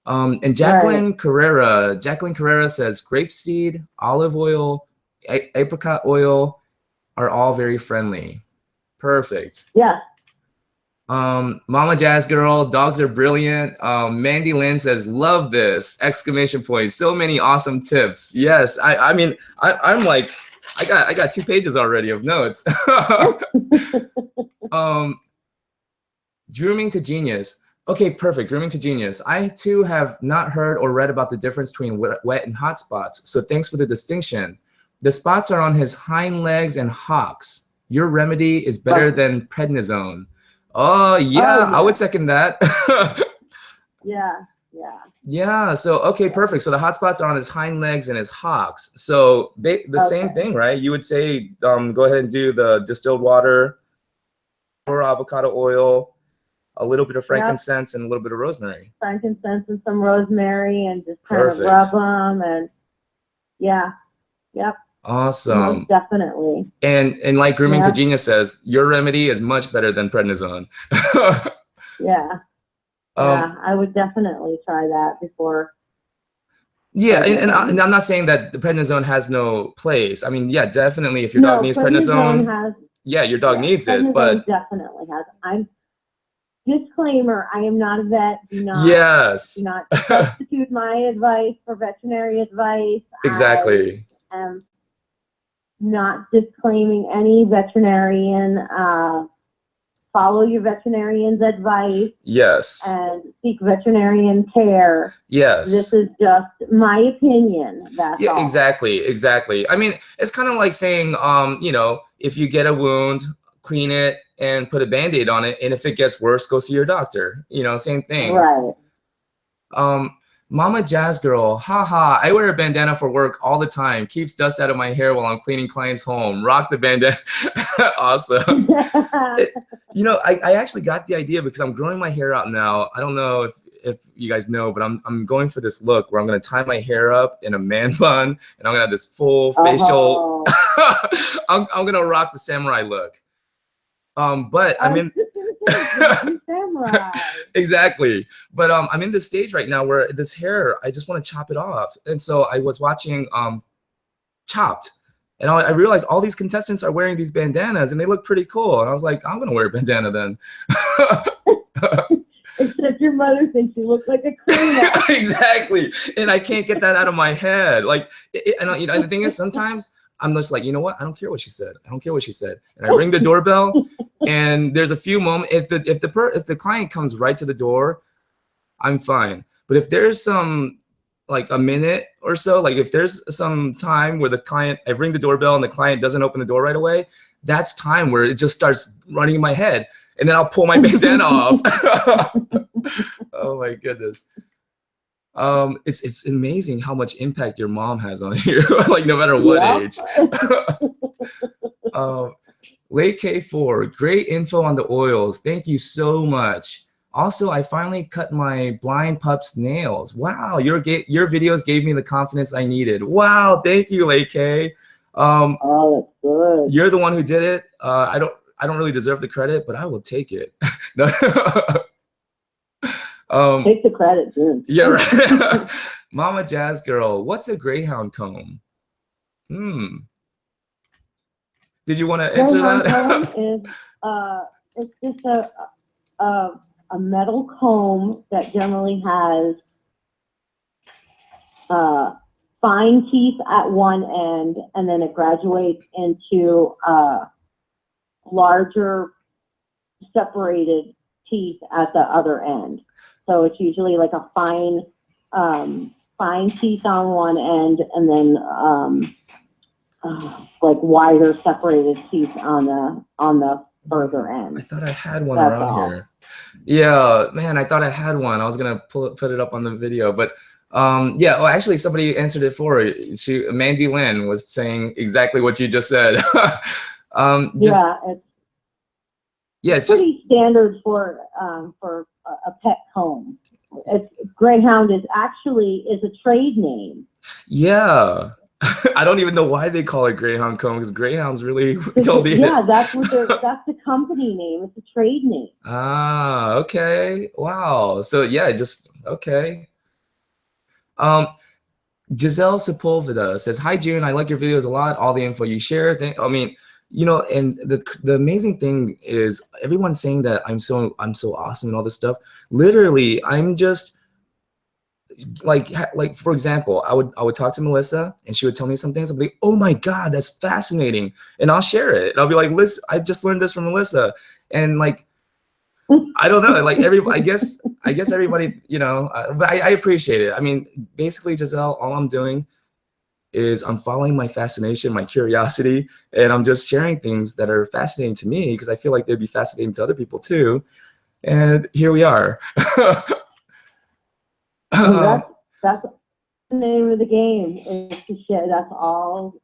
Speaker 1: And Jacqueline Carrera says grapeseed, olive oil, apricot oil are all very friendly. Perfect.
Speaker 2: Yeah.
Speaker 1: Mama Jazz Girl, dogs are brilliant. Mandy Lynn says, love this! Exclamation point. So many awesome tips. Yes, I mean, I'm like, I got 2 pages already of notes. Grooming to genius. Okay, perfect. Grooming to genius. I too have not heard or read about the difference between wet and hot spots, so thanks for the distinction. The spots are on his hind legs and hocks. Your remedy is better than prednisone. Oh yeah, I would second that.
Speaker 2: Yeah, yeah.
Speaker 1: Yeah, so okay, perfect. So the hot spots are on his hind legs and his hocks. So the same thing, right? You would say go ahead and do the distilled water or avocado oil, a little bit of frankincense, and a little bit of rosemary.
Speaker 2: Frankincense and some rosemary, and just kind of rub them, and yeah, yep.
Speaker 1: Awesome.
Speaker 2: Most definitely.
Speaker 1: And like Grooming to Genius says, your remedy is much better than prednisone.
Speaker 2: Yeah. Yeah, I would definitely try that before.
Speaker 1: Yeah, and I'm not saying that the prednisone has no place. I mean, yeah, definitely if your dog needs prednisone, yeah, your dog needs it, but
Speaker 2: definitely has. I'm disclaimer, I am not a vet. Do not do not substitute my advice for veterinary advice.
Speaker 1: Exactly.
Speaker 2: I am not disclaiming any veterinarian. Follow your veterinarian's advice.
Speaker 1: Yes.
Speaker 2: And seek veterinarian care.
Speaker 1: Yes.
Speaker 2: This is just my opinion. That's all.
Speaker 1: Exactly. I mean, it's kind of like saying, you know, if you get a wound, clean it and put a Band-Aid on it, and if it gets worse, go see your doctor. You know, same thing.
Speaker 2: Right.
Speaker 1: Mama Jazz Girl, haha, I wear a bandana for work all the time. Keeps dust out of my hair while I'm cleaning clients' home. Rock the bandana. Awesome. You know, I actually got the idea because I'm growing my hair out now. I don't know if you guys know, but I'm going for this look where I'm going to tie my hair up in a man bun, and I'm going to have this full facial. I'm going to rock the samurai look. But I'm in exactly. But I'm in this stage right now where this hair, I just want to chop it off. And so I was watching Chopped, and I realized all these contestants are wearing these bandanas, and they look pretty cool. And I was like, I'm gonna wear a bandana then.
Speaker 2: Except your mother thinks you look like a criminal.
Speaker 1: Exactly. And I can't get that out of my head. Like, and, you know, and the thing is, sometimes I'm just like, you know what? I don't care what she said. I don't care what she said. And I ring the doorbell, and there's a few moments. If the client comes right to the door, I'm fine. But if there's some, like a minute or so, like if there's some time where I ring the doorbell and the client doesn't open the door right away, that's time where it just starts running in my head, and then I'll pull my bandana off. Oh my goodness. It's amazing how much impact your mom has on you, like no matter what age. Late K4, great info on the oils. Thank you so much. Also, I finally cut my blind pup's nails. Wow, your videos gave me the confidence I needed. Wow, thank you, Late K.
Speaker 2: Oh, that's good.
Speaker 1: You're the one who did it. I don't really deserve the credit, but I will take it.
Speaker 2: Take the credit, June.
Speaker 1: Yeah, right. Mama Jazz Girl, what's a greyhound comb? Did you want to answer that?
Speaker 2: Greyhound comb is it's just a metal comb that generally has fine teeth at one end, and then it graduates into larger separated teeth at the other end. So it's usually like a fine teeth on one end, and then like wider separated teeth on the further end.
Speaker 1: I thought I had one around here. Yeah, man, I thought I had one. I was gonna put it up on the video, but yeah. Oh, actually, somebody answered it for her. Mandy Lynn was saying exactly what you just said.
Speaker 2: It's pretty standard for a pet comb. Greyhound is a trade name.
Speaker 1: Yeah. I don't even know why they call it Greyhound comb, because Greyhound's really
Speaker 2: yeah, that's the company name. It's a trade name.
Speaker 1: Ah, okay. Wow. So yeah, just okay. Giselle Sepulveda says, "Hi June, I like your videos a lot. All the info you share. I mean, you know, and the amazing thing is everyone's saying that I'm so awesome and all this stuff. Literally, I'm just like for example, I would talk to Melissa and she would tell me some things. I'd be like, oh my God, that's fascinating. And I'll share it. And I'll be like, listen, I just learned this from Melissa. And like, I don't know, like I guess everybody, you know, but I appreciate it. I mean, basically, Giselle, all I'm doing is I'm following my fascination, my curiosity, and I'm just sharing things that are fascinating to me because I feel like they'd be fascinating to other people too. And here we are.
Speaker 2: That's the name of the game, is to share. That's all,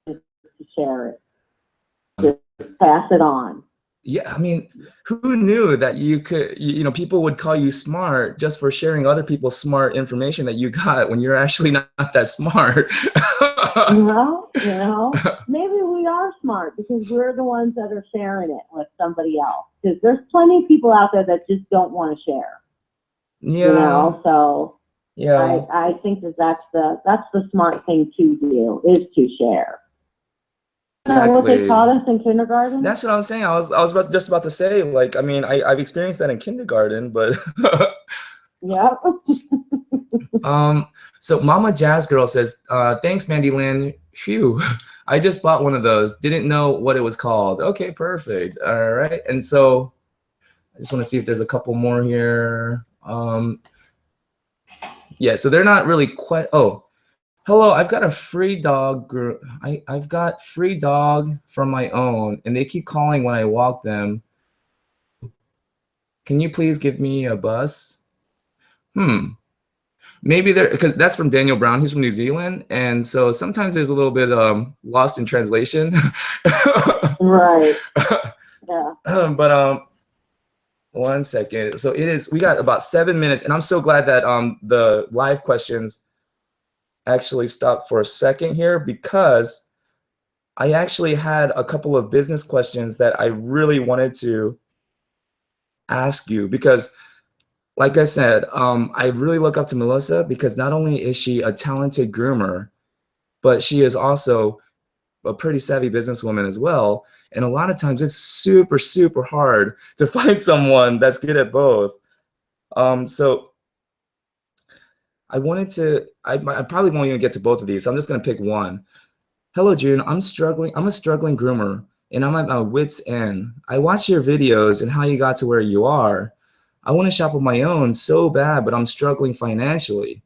Speaker 2: is to share it. Just pass it on.
Speaker 1: Yeah, I mean, who knew that you could, you know, people would call you smart just for sharing other people's smart information that you got when you're actually not that smart.
Speaker 2: Well, you know, maybe we are smart because we're the ones that are sharing it with somebody else. Because there's plenty of people out there that just don't want to share.
Speaker 1: Yeah.
Speaker 2: You know, so
Speaker 1: yeah,
Speaker 2: I think that's the smart thing to do, is to share.
Speaker 1: Exactly.
Speaker 2: What they taught us in kindergarten?
Speaker 1: That's what I'm saying. I was just about to say, like, I mean, I've experienced that in kindergarten, but
Speaker 2: yeah.
Speaker 1: So Mama Jazz Girl says, thanks, Mandy Lynn. Phew, I just bought one of those. Didn't know what it was called. Okay, perfect. All right. And so I just want to see if there's a couple more here. Yeah, so they're not really quite. Oh, hello, I've got a free dog. I've got free dog from my own, and they keep calling when I walk them. Can you please give me a bus? Maybe they're, because that's from Daniel Brown. He's from New Zealand, and so sometimes there's a little bit lost in translation.
Speaker 2: Right. Yeah.
Speaker 1: But one second. So we got about 7 minutes, and I'm so glad that the live questions actually stopped for a second here, because I actually had a couple of business questions that I really wanted to ask you, because like I said, I really look up to Melissa because not only is she a talented groomer, but she is also a pretty savvy businesswoman as well. And a lot of times it's super, super hard to find someone that's good at both. So I probably won't even get to both of these. So I'm just going to pick one. Hello, June. I'm struggling. I'm a struggling groomer and I'm at my wit's end. I watch your videos and how you got to where you are. I want to shop on my own so bad, but I'm struggling financially.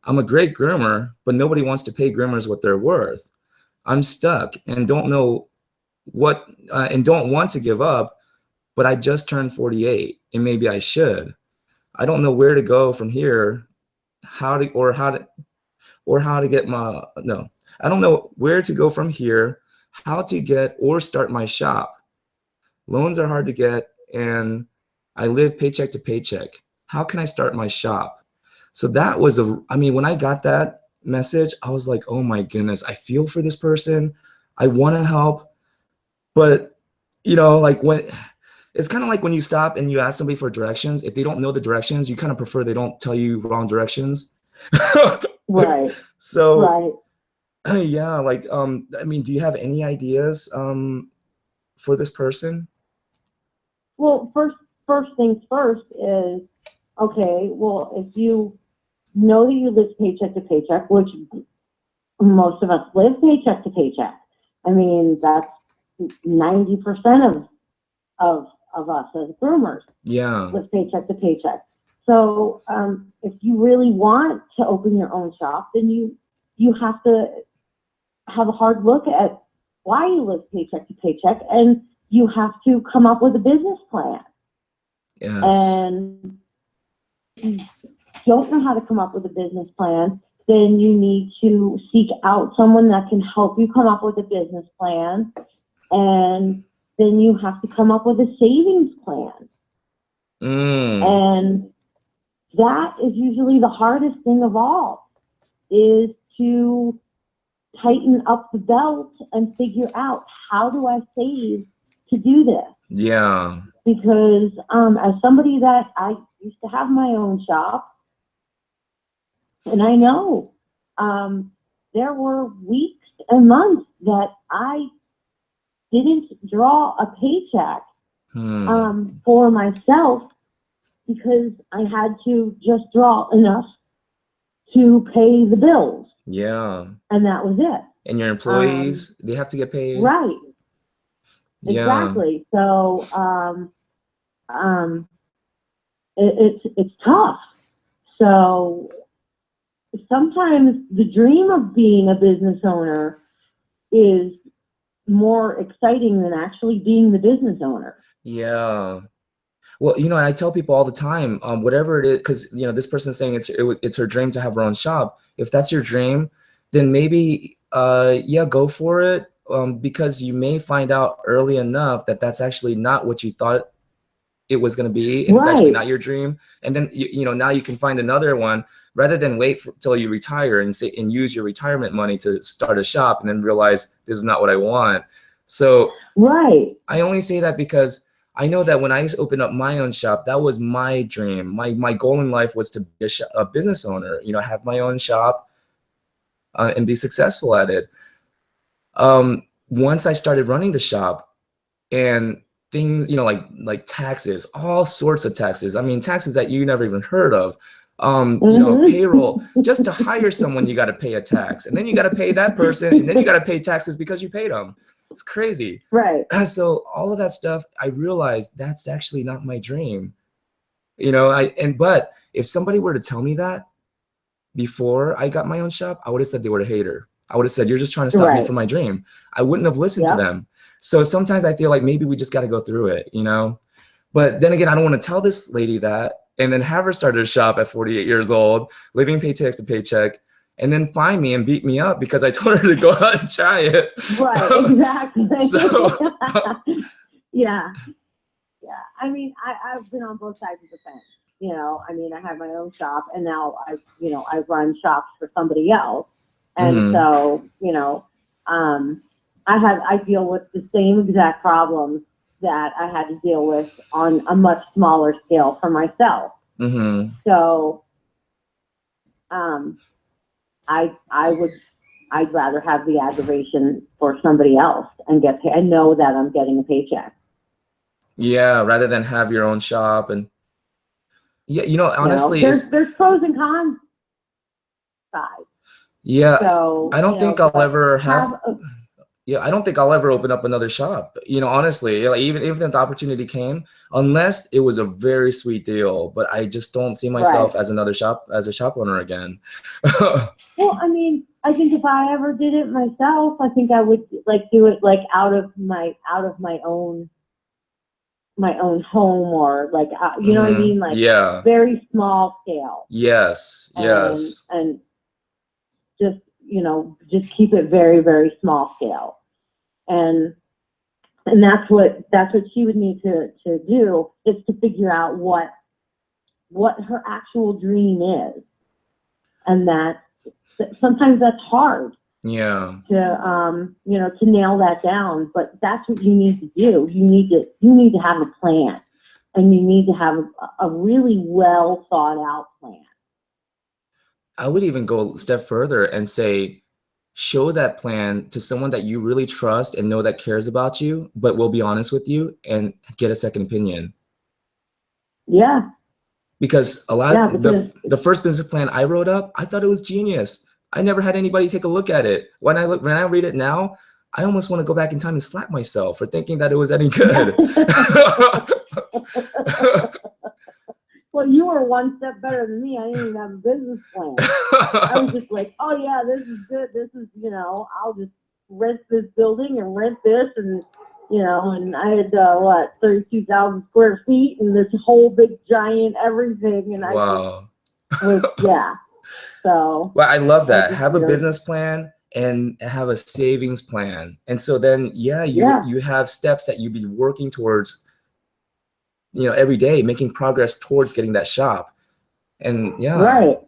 Speaker 1: I'm a great groomer, but nobody wants to pay groomers what they're worth. I'm stuck and don't know what and don't want to give up, but I just turned 48 and maybe I should. I don't know where to go from here, how to get my no. I don't know where to go from here, how to get or start my shop. Loans are hard to get and I live paycheck to paycheck. How can I start my shop? So that was I mean, when I got that message, I was like, oh my goodness, I feel for this person. I want to help, but like when it's kind of like when you stop and you ask somebody for directions, if they don't know the directions, you kind of prefer they don't tell you wrong directions.
Speaker 2: Right.
Speaker 1: So
Speaker 2: Right.
Speaker 1: yeah, like I mean, do you have any ideas for this person?
Speaker 2: Well, first things first is, okay, well, if you know that you live paycheck to paycheck, which most of us live paycheck to paycheck. I mean, that's 90% of us as groomers
Speaker 1: Yeah.
Speaker 2: live paycheck to paycheck. So if you really want to open your own shop, then you have to have a hard look at why you live paycheck to paycheck, and you have to come up with a business plan.
Speaker 1: Yes.
Speaker 2: And if you don't know how to come up with a business plan, then you need to seek out someone that can help you come up with a business plan. And then you have to come up with a savings plan. And that is usually the hardest thing of all, is to tighten up the belt and figure out, how do I save to do this?
Speaker 1: Yeah.
Speaker 2: Because as somebody that I used to have my own shop, and I know there were weeks and months that I didn't draw a paycheck for myself, because I had to just draw enough to pay the bills.
Speaker 1: Yeah.
Speaker 2: And that was it.
Speaker 1: And your employees, they have to get paid.
Speaker 2: Right.
Speaker 1: Yeah.
Speaker 2: Exactly. So it's tough. So sometimes the dream of being a business owner is more exciting than actually being the business owner.
Speaker 1: Yeah. Well, and I tell people all the time, whatever it is, because this person's saying it's her dream to have her own shop. If that's your dream, then maybe yeah, go for it. Because you may find out early enough that that's actually not what you thought it was going to be, and it's actually not your dream. And then now you can find another one, rather than wait till you retire and use your retirement money to start a shop and then realize this is not what I want. So I only say that because I know that when I opened up my own shop, that was my dream. My goal in life was to be a business owner, have my own shop and be successful at it. Once I started running the shop, and things, like taxes, all sorts of taxes. I mean, taxes that you never even heard of. Payroll, just to hire someone, you got to pay a tax, and then you got to pay that person, and then you got to pay taxes because you paid them. It's crazy.
Speaker 2: Right.
Speaker 1: So all of that stuff, I realized that's actually not my dream. But if somebody were to tell me that before I got my own shop, I would have said they were a hater. I would have said, you're just trying to stop me from my dream. I wouldn't have listened to them. So sometimes I feel like maybe we just got to go through it, But then again, I don't want to tell this lady that and then have her start her shop at 48 years old, living paycheck to paycheck, and then find me and beat me up because I told her to go out and try it.
Speaker 2: Right, exactly.
Speaker 1: So
Speaker 2: yeah. I mean, I've been on both sides of the fence. I mean, I have my own shop, and now I run shops for somebody else. And so, I deal with the same exact problems that I had to deal with on a much smaller scale for myself. So, I would I'd rather have the aggravation for somebody else and get paid. I know that I'm getting a paycheck.
Speaker 1: Yeah, rather than have your own shop. And yeah, honestly,
Speaker 2: there's pros and cons side.
Speaker 1: yeah,
Speaker 2: So
Speaker 1: I don't think I'll ever have.
Speaker 2: a,
Speaker 1: Yeah, I don't think I'll ever open up another shop. Honestly, like even if the opportunity came, unless it was a very sweet deal, but I just don't see myself
Speaker 2: right.
Speaker 1: as a shop owner again.
Speaker 2: Well, I mean, I think if I ever did it myself, I think I would like do it like out of my own home, or like you know what I mean, like
Speaker 1: Yeah.
Speaker 2: very small scale.
Speaker 1: Yes. Yes.
Speaker 2: And just just keep it very, very small scale. And that's what she would need to do, is to figure out what her actual dream is. And that sometimes that's hard.
Speaker 1: Yeah.
Speaker 2: To to nail that down, but that's what you need to do. You need to have a plan, and you need to have a really well thought out plan.
Speaker 1: I would even go a step further and say, show that plan to someone that you really trust and know that cares about you, but will be honest with you, and get a second opinion.
Speaker 2: Yeah.
Speaker 1: Because the first business plan I wrote up, I thought it was genius. I never had anybody take a look at it. When I read it now, I almost want to go back in time and slap myself for thinking that it was any good.
Speaker 2: Well, you were one step better than me. I didn't even have a business plan. I was just like, oh yeah, this is good. This is, I'll just rent this building and rent this, and and I had 32,000 square feet and this whole big giant everything, and
Speaker 1: wow.
Speaker 2: yeah. So.
Speaker 1: Well, I love that. Have a business plan and have a savings plan, and so then you have steps that you be working towards, every day, making progress towards getting that shop. And
Speaker 2: right.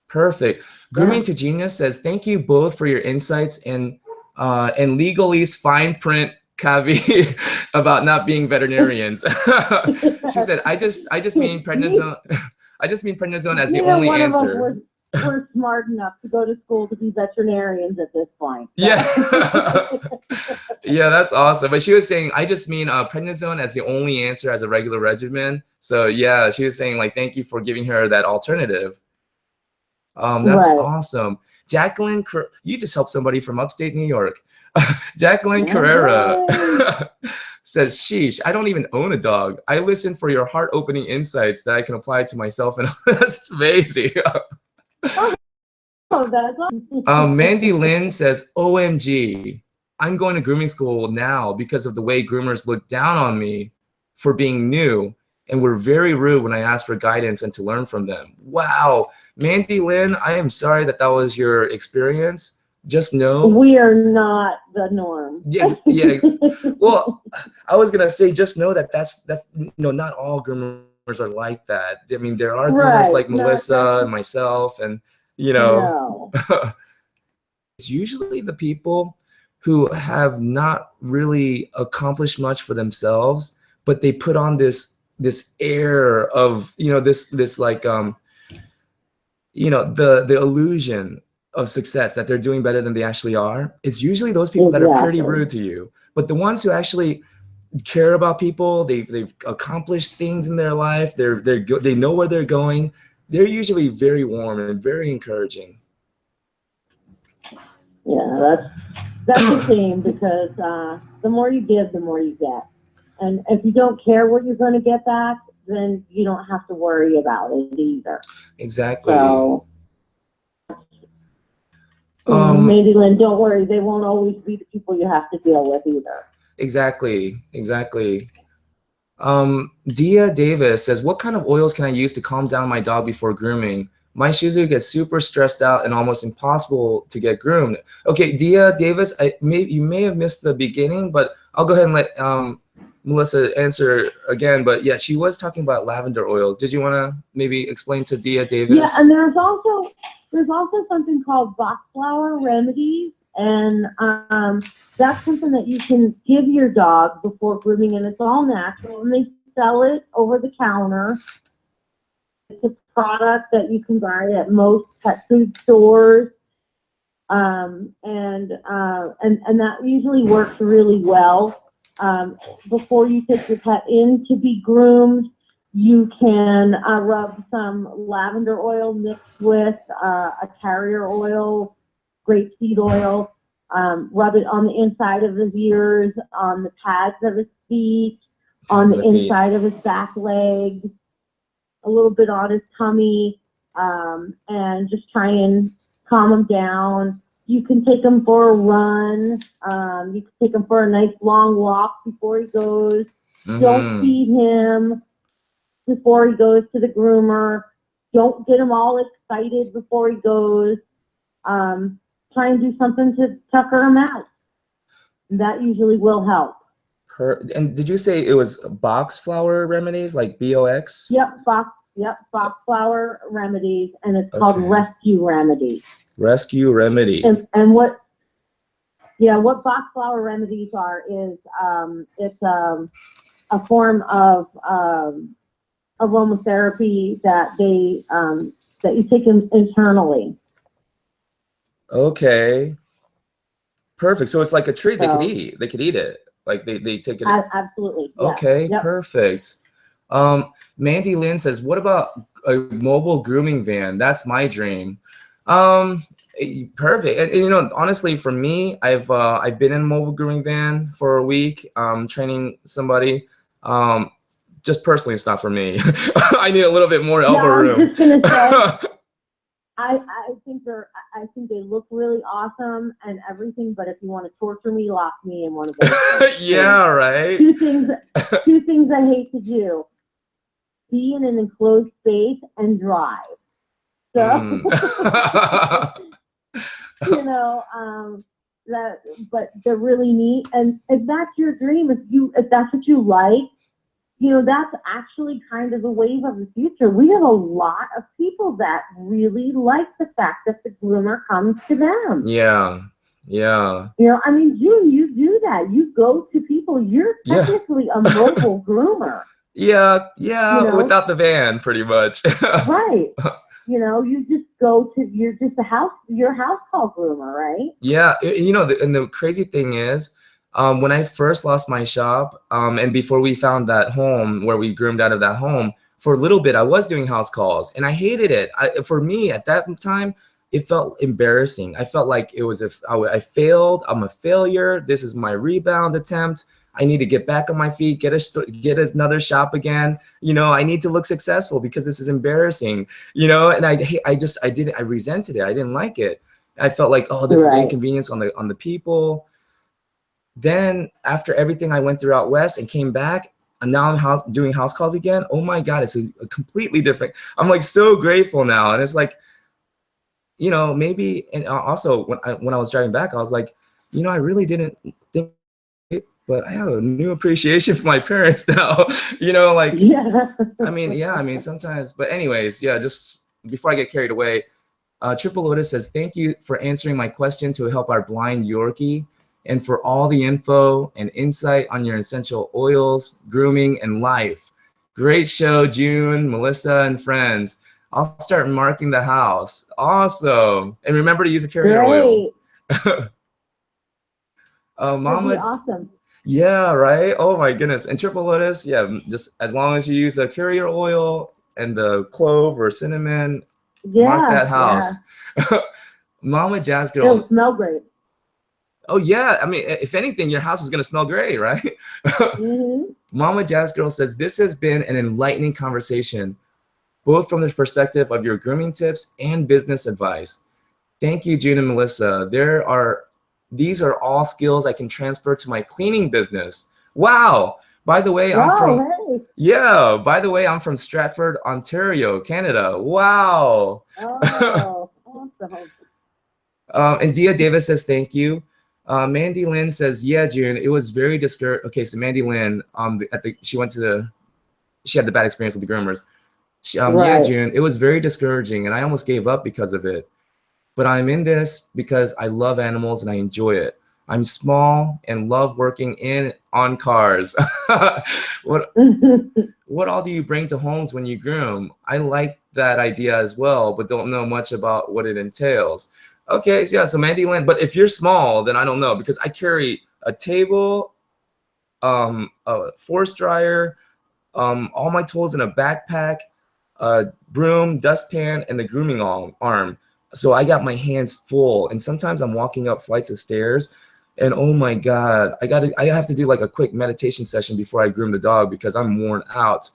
Speaker 1: Perfect. Grooming to Genius says, thank you both for your insights and legalese fine print caveat about not being veterinarians. She said, I just mean prednisone. I just mean prednisone as the only answer.
Speaker 2: We're smart enough to go to school to be veterinarians at this point. So.
Speaker 1: Yeah. Yeah, that's awesome. But she was saying, I just mean prednisone as the only answer as a regular regimen. So yeah, she was saying, like, thank you for giving her that alternative. That's awesome. Jacqueline, you just helped somebody from upstate New York. Jacqueline Carrera says, sheesh, I don't even own a dog. I listen for your heart-opening insights that I can apply to myself. And that's amazing.
Speaker 2: Oh, that's awesome.
Speaker 1: Mandy Lynn says, OMG, I'm going to grooming school now because of the way groomers look down on me for being new and were very rude when I asked for guidance and to learn from them. Wow. Mandy Lynn, I am sorry that was your experience. Just know
Speaker 2: we are not the norm.
Speaker 1: Yeah. Well, I was gonna say, just know that that's not all groomers are like that. I mean, there are groomers like Melissa and myself, and it's usually the people who have not really accomplished much for themselves, but they put on this air of this like the illusion of success that they're doing better than they actually are. It's usually those people that are pretty rude to you. But the ones who actually care about people, they've accomplished things in their life, they know where they're going, they're usually very warm and very encouraging.
Speaker 2: Yeah, that's a shame, because the more you give, the more you get. And if you don't care what you're going to get back, then you don't have to worry about it either.
Speaker 1: Exactly.
Speaker 2: So, Mandy Lynn, don't worry. They won't always be the people you have to deal with either.
Speaker 1: Exactly. Dia Davis says, what kind of oils can I use to calm down my dog before grooming? My Shih Tzu gets super stressed out and almost impossible to get groomed. Okay, Dia Davis, you may have missed the beginning, but I'll go ahead and let Melissa answer again. But yeah, she was talking about lavender oils. Did you want to maybe explain to Dia Davis?
Speaker 2: Yeah, and there's also something called Bach flower remedies, and that's something that you can give your dog before grooming, and it's all natural, and they sell it over the counter. It's a product that you can buy at most pet food stores. And that usually works really well. Before you take your pet in to be groomed, you can rub some lavender oil mixed with a carrier oil, grapeseed oil. Rub it on the inside of his ears, on the pads of his feet, on the inside of his back legs, a little bit on his tummy, and just try and calm him down. You can take him for a run. You can take him for a nice long walk before he goes. Don't feed him before he goes to the groomer. Don't get him all excited before he goes. Try and do something to tucker him out. That usually will help.
Speaker 1: And did you say it was box flower remedies, like BOX?
Speaker 2: Yep, box flower remedies, and it's called Rescue Remedy.
Speaker 1: Rescue Remedy.
Speaker 2: And what box flower remedies are is it's a form of aromatherapy that that you take internally.
Speaker 1: Okay. Perfect. So it's like a treat they could eat. They could eat it. Like they take it.
Speaker 2: Absolutely. Yeah.
Speaker 1: Okay, perfect. Mandy Lynn says, what about a mobile grooming van? That's my dream. Perfect. And you know, honestly, for me, I've been in a mobile grooming van for a week, training somebody. Just personally, it's not for me. I need a little bit more elbow room.
Speaker 2: I was just gonna say, I think they look really awesome and everything, but if you want to torture me, lock me in one of those.
Speaker 1: Yeah, right.
Speaker 2: Two things I hate to do: be in an enclosed space and drive. So, you know, but they're really neat. And if that's your dream, if that's what you like, you know, that's actually kind of the wave of the future. We have a lot of people that really like the fact that the groomer comes to them.
Speaker 1: Yeah. Yeah.
Speaker 2: You know, I mean, June, you do that. You go to people. You're technically a mobile groomer.
Speaker 1: Yeah.
Speaker 2: You know?
Speaker 1: Without the van, pretty much.
Speaker 2: Right. You know, you just you're just your house call groomer, right?
Speaker 1: Yeah. You know, and the crazy thing is, when I first lost my shop, and before we found that home where we groomed out of that home, for a little bit, I was doing house calls and I hated it. For me at that time, it felt embarrassing. I felt like it was I failed. I'm a failure. This is my rebound attempt. I need to get back on my feet, get another shop again. You know, I need to look successful because this is embarrassing. You know, and I resented it. I didn't like it. I felt like, oh, this is an inconvenience on the people. Then after everything I went through out west and came back, and now I'm doing house calls again. Oh my God, it's a completely different. I'm like so grateful now, and it's like, you know, maybe. And also when I was driving back, I was like, you know, I really didn't think, but I have a new appreciation for my parents now. You know, like, I mean, sometimes. But anyways, yeah. Just before I get carried away, Triple Lotus says, thank you for answering my question to help our blind Yorkie, and for all the info and insight on your essential oils, grooming, and life. Great show, June, Melissa, and friends. I'll start marking the house. Awesome. And remember to use a carrier oil. Mama,
Speaker 2: that'd be awesome.
Speaker 1: Yeah, right? Oh my goodness. And Triple Lotus, yeah, just as long as you use the carrier oil and the clove or cinnamon, mark that house. Mama Jazz Girl.
Speaker 2: It'll smell great.
Speaker 1: Oh yeah, I mean, if anything, your house is gonna smell great, right? Mama Jazz Girl says, this has been an enlightening conversation, both from the perspective of your grooming tips and business advice. Thank you, June and Melissa. These are all skills I can transfer to my cleaning business. Wow. By the way, I'm from Stratford, Ontario, Canada. Wow.
Speaker 2: Oh, awesome.
Speaker 1: And Dia Davis says, thank you. Mandy Lynn says, yeah, June, it was very discouraging. Okay, so Mandy Lynn, she had the bad experience with the groomers. Yeah, June, it was very discouraging and I almost gave up because of it. But I'm in this because I love animals and I enjoy it. I'm small and love working on cars. What all do you bring to homes when you groom? I like that idea as well, but don't know much about what it entails. Okay, so yeah, so Mandy Lynn. But if you're small, then I don't know, because I carry a table, a force dryer, all my tools in a backpack, a broom, dustpan, and the grooming arm. So I got my hands full, and sometimes I'm walking up flights of stairs, and oh my God, I have to do like a quick meditation session before I groom the dog because I'm worn out,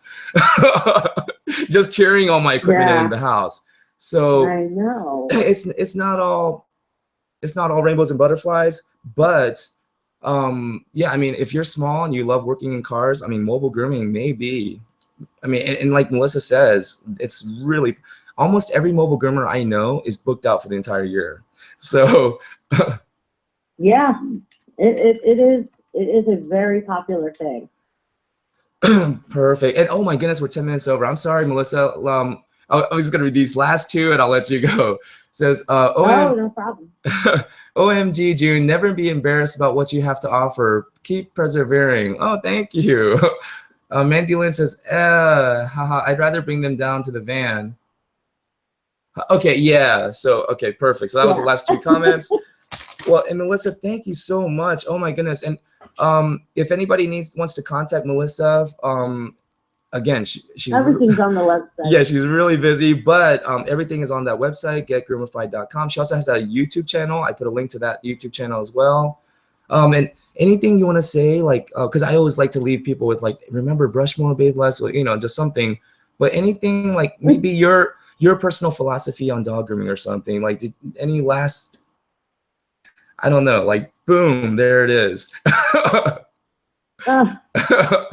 Speaker 1: just carrying all my equipment in
Speaker 2: Yeah,
Speaker 1: the house. So
Speaker 2: I know.
Speaker 1: it's not all rainbows and butterflies, but yeah, I mean, if you're small and you love working in cars, I mean, mobile grooming may be, I mean, and like Melissa says, it's really, almost every mobile groomer I know is booked out for the entire year. So
Speaker 2: Yeah, it is a very popular thing.
Speaker 1: perfect. And oh my goodness, we're 10 minutes over. I'm sorry, Melissa. I was gonna read these last two and I'll let you go. It says,
Speaker 2: Oh, no problem.
Speaker 1: OMG, June, never be embarrassed about what you have to offer. Keep persevering. Oh, thank you. Mandy Lynn says, haha, I'd rather bring them down to the van. Okay, yeah. So, okay, perfect. So that was the
Speaker 2: Yeah.
Speaker 1: last two comments. Well, and Melissa, thank you so much. Oh my goodness. And if anybody wants to contact Melissa, again,
Speaker 2: Everything's on the website.
Speaker 1: yeah, she's really busy, but everything is on that website, getgroomified.com. She also has a YouTube channel. I put a link to that YouTube channel as well. And anything you want to say, like, because I always like to leave people with like, remember, brush more, bathe less, or, you know, just something. But anything like maybe your personal philosophy on dog grooming or something. Like, any last, I don't know, like, boom, there it is.
Speaker 2: You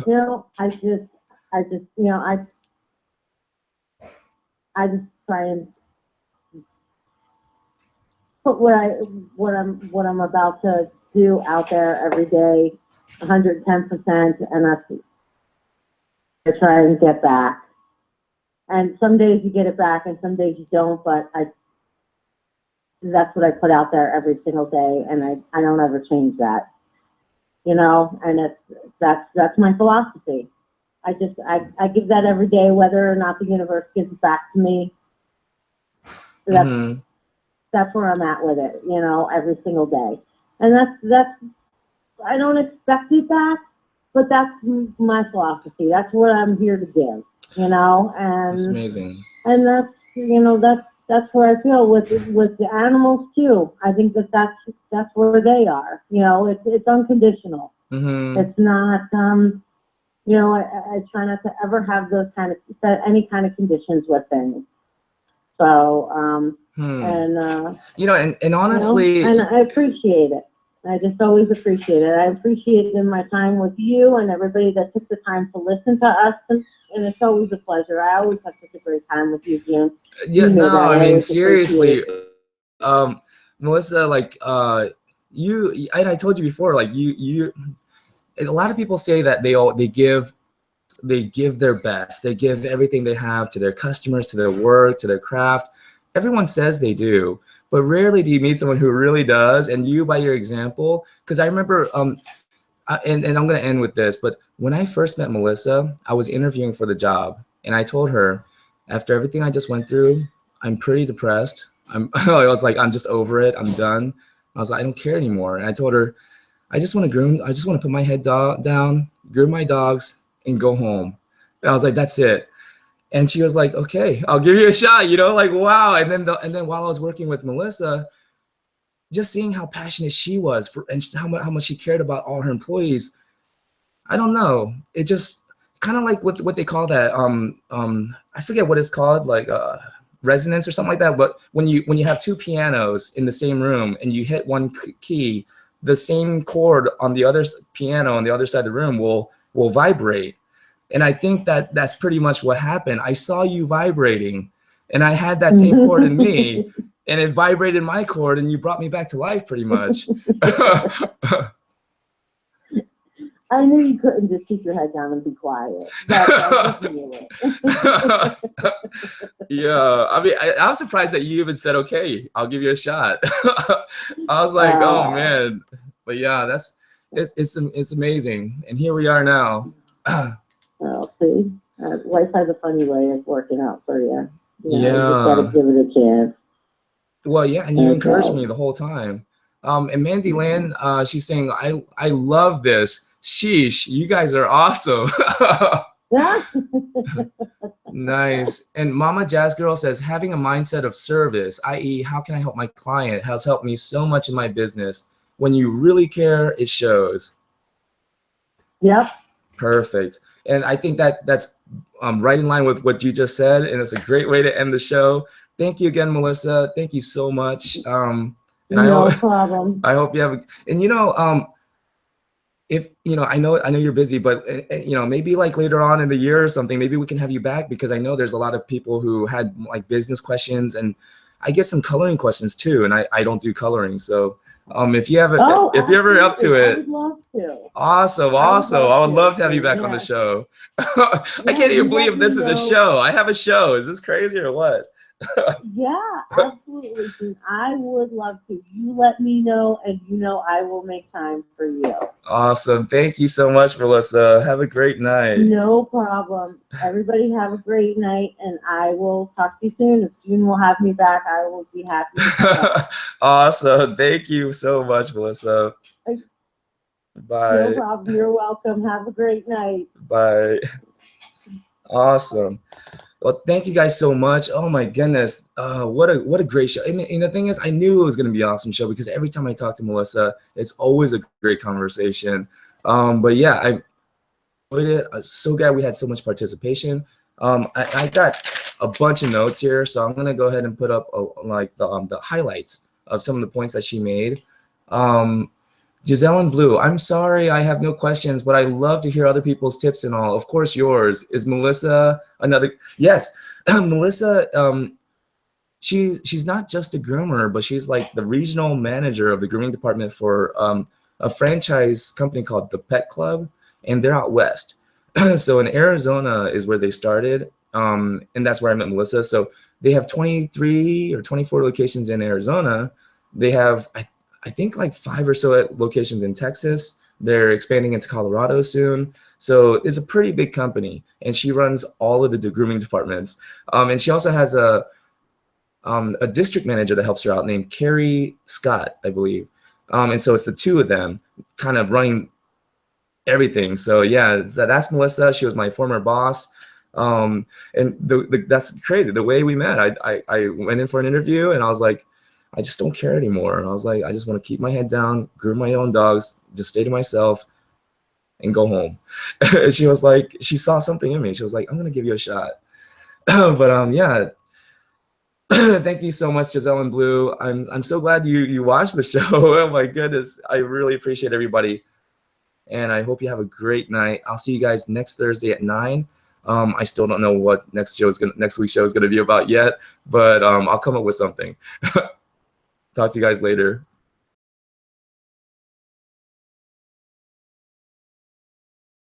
Speaker 2: know, I just try and put what I'm about to do out there every day, 110%, and I try and get back. And some days you get it back, and some days you don't. But that's what I put out there every single day, and I don't ever change that. You know, and that's my philosophy. I give that every day, whether or not the universe gives it back to me. That's where I'm at with it, you know, every single day. And that's I don't expect it back, but that's my philosophy. That's what I'm here to give, you know, and
Speaker 1: That's amazing.
Speaker 2: And that's where I feel with the animals too. I think that's where they are. You know, it's unconditional. It's not you know, I try not to ever have those kind of any kind of conditions with things. So and
Speaker 1: you know, and honestly,
Speaker 2: you know, and I appreciate it. I just always appreciate it. I appreciate my time with you and everybody that took the time to listen to us, and it's always a pleasure. I always have such a great time with you, June.
Speaker 1: Yeah,
Speaker 2: You know
Speaker 1: no,
Speaker 2: that.
Speaker 1: I mean,
Speaker 2: always
Speaker 1: seriously,
Speaker 2: appreciate it.
Speaker 1: Melissa, like, you, and I told you before, like, a lot of people say that they give their best, they give everything they have to their customers, to their work, to their craft. Everyone says they do, but rarely do you meet someone who really does. And you, by your example, because I remember, and I'm going to end with this, but when I first met Melissa, I was interviewing for the job, and I told her, after everything I just went through, I'm pretty depressed. I was like, I'm just over it. I'm done. I was like, I don't care anymore. And I told her, I just want to groom. I just want to put my head down, groom my dogs, and go home. And I was like, that's it. And she was like, okay, I'll give you a shot. You know, like, wow. And then while I was working with Melissa, just seeing how passionate she was for, and how much she cared about all her employees. I don't know. It just kind of like what they call that. I forget what it's called, like resonance or something like that. But when you have two pianos in the same room and you hit one key, the same chord on the other piano on the other side of the room will vibrate. And I think that that's pretty much what happened. I saw you vibrating, and I had that same chord in me, and it vibrated my chord, and you brought me back to life pretty much.
Speaker 2: I knew you couldn't just keep your head down and be quiet. I just knew it.
Speaker 1: Yeah, I mean, I was surprised that you even said, okay, I'll give you a shot. I was like, oh man. But yeah, it's amazing. And here we are now.
Speaker 2: Well, see, life has a funny way of working out for you. You know, you just
Speaker 1: Yeah.
Speaker 2: gotta give it a chance.
Speaker 1: Well, yeah, and you encouraged me the whole time. And Mandy Land, she's saying, I love this. Sheesh, you guys are awesome.
Speaker 2: Yeah.
Speaker 1: Nice. And Mama Jazz Girl says, having a mindset of service, i.e., how can I help my client, has helped me so much in my business. When you really care, it shows.
Speaker 2: Yep.
Speaker 1: Perfect. And I think that's right in line with what you just said, and it's a great way to end the show. Thank you again, Melissa. Thank you so much. And
Speaker 2: No problem.
Speaker 1: I hope you have. And if I know you're busy, but maybe like later on in the year or something, maybe we can have you back, because I know there's a lot of people who had like business questions, and I get some coloring questions too, and I don't do coloring, so if you have it, if you're ever up to
Speaker 2: I
Speaker 1: it.
Speaker 2: would love to.
Speaker 1: Awesome, awesome. I would love to have you back on the show. I can't even believe this is a show. I have a show. Is this crazy or what?
Speaker 2: Yeah, absolutely, June. I would love to. You let me know, and I will make time for you.
Speaker 1: Awesome. Thank you so much, Melissa. Have a great night.
Speaker 2: No problem. Everybody have a great night, and I will talk to you soon. If June will have me back, I will be happy to come back.
Speaker 1: Awesome. Thank you so much, Melissa. Bye.
Speaker 2: No problem. You're welcome. Have a great night.
Speaker 1: Bye. Awesome. Well, thank you guys so much. Oh my goodness, what a great show. And the thing is, I knew it was going to be an awesome show, because every time I talk to Melissa, it's always a great conversation. But yeah, I enjoyed it. I'm so glad we had so much participation. I got a bunch of notes here, so I'm going to go ahead and put up the highlights of some of the points that she made. Giselle and Blue, I'm sorry I have no questions, but I love to hear other people's tips and all. Of course, yours. Is Melissa another? Yes, Melissa, she's not just a groomer, but she's like the regional manager of the grooming department for a franchise company called The Pet Club, and they're out west. So in Arizona is where they started, and that's where I met Melissa. So they have 23 or 24 locations in Arizona. They have, I think, like 5 or so locations in Texas. They're expanding into Colorado soon. So it's a pretty big company, and she runs all of the grooming departments. And she also has a district manager that helps her out named Carrie Scott, I believe. And so it's the two of them kind of running everything. So yeah, that's Melissa. She was my former boss. And that's crazy. The way we met, I went in for an interview, and I was like, I just don't care anymore. I was like, I just want to keep my head down, groom my own dogs, just stay to myself, and go home. And she was like, she saw something in me. She was like, I'm gonna give you a shot. But yeah. Thank you so much, Giselle and Blue. I'm so glad you watched the show. Oh my goodness, I really appreciate everybody, and I hope you have a great night. I'll see you guys next Thursday at 9. I still don't know what next week's show is gonna be about yet, but I'll come up with something. Talk to you guys later.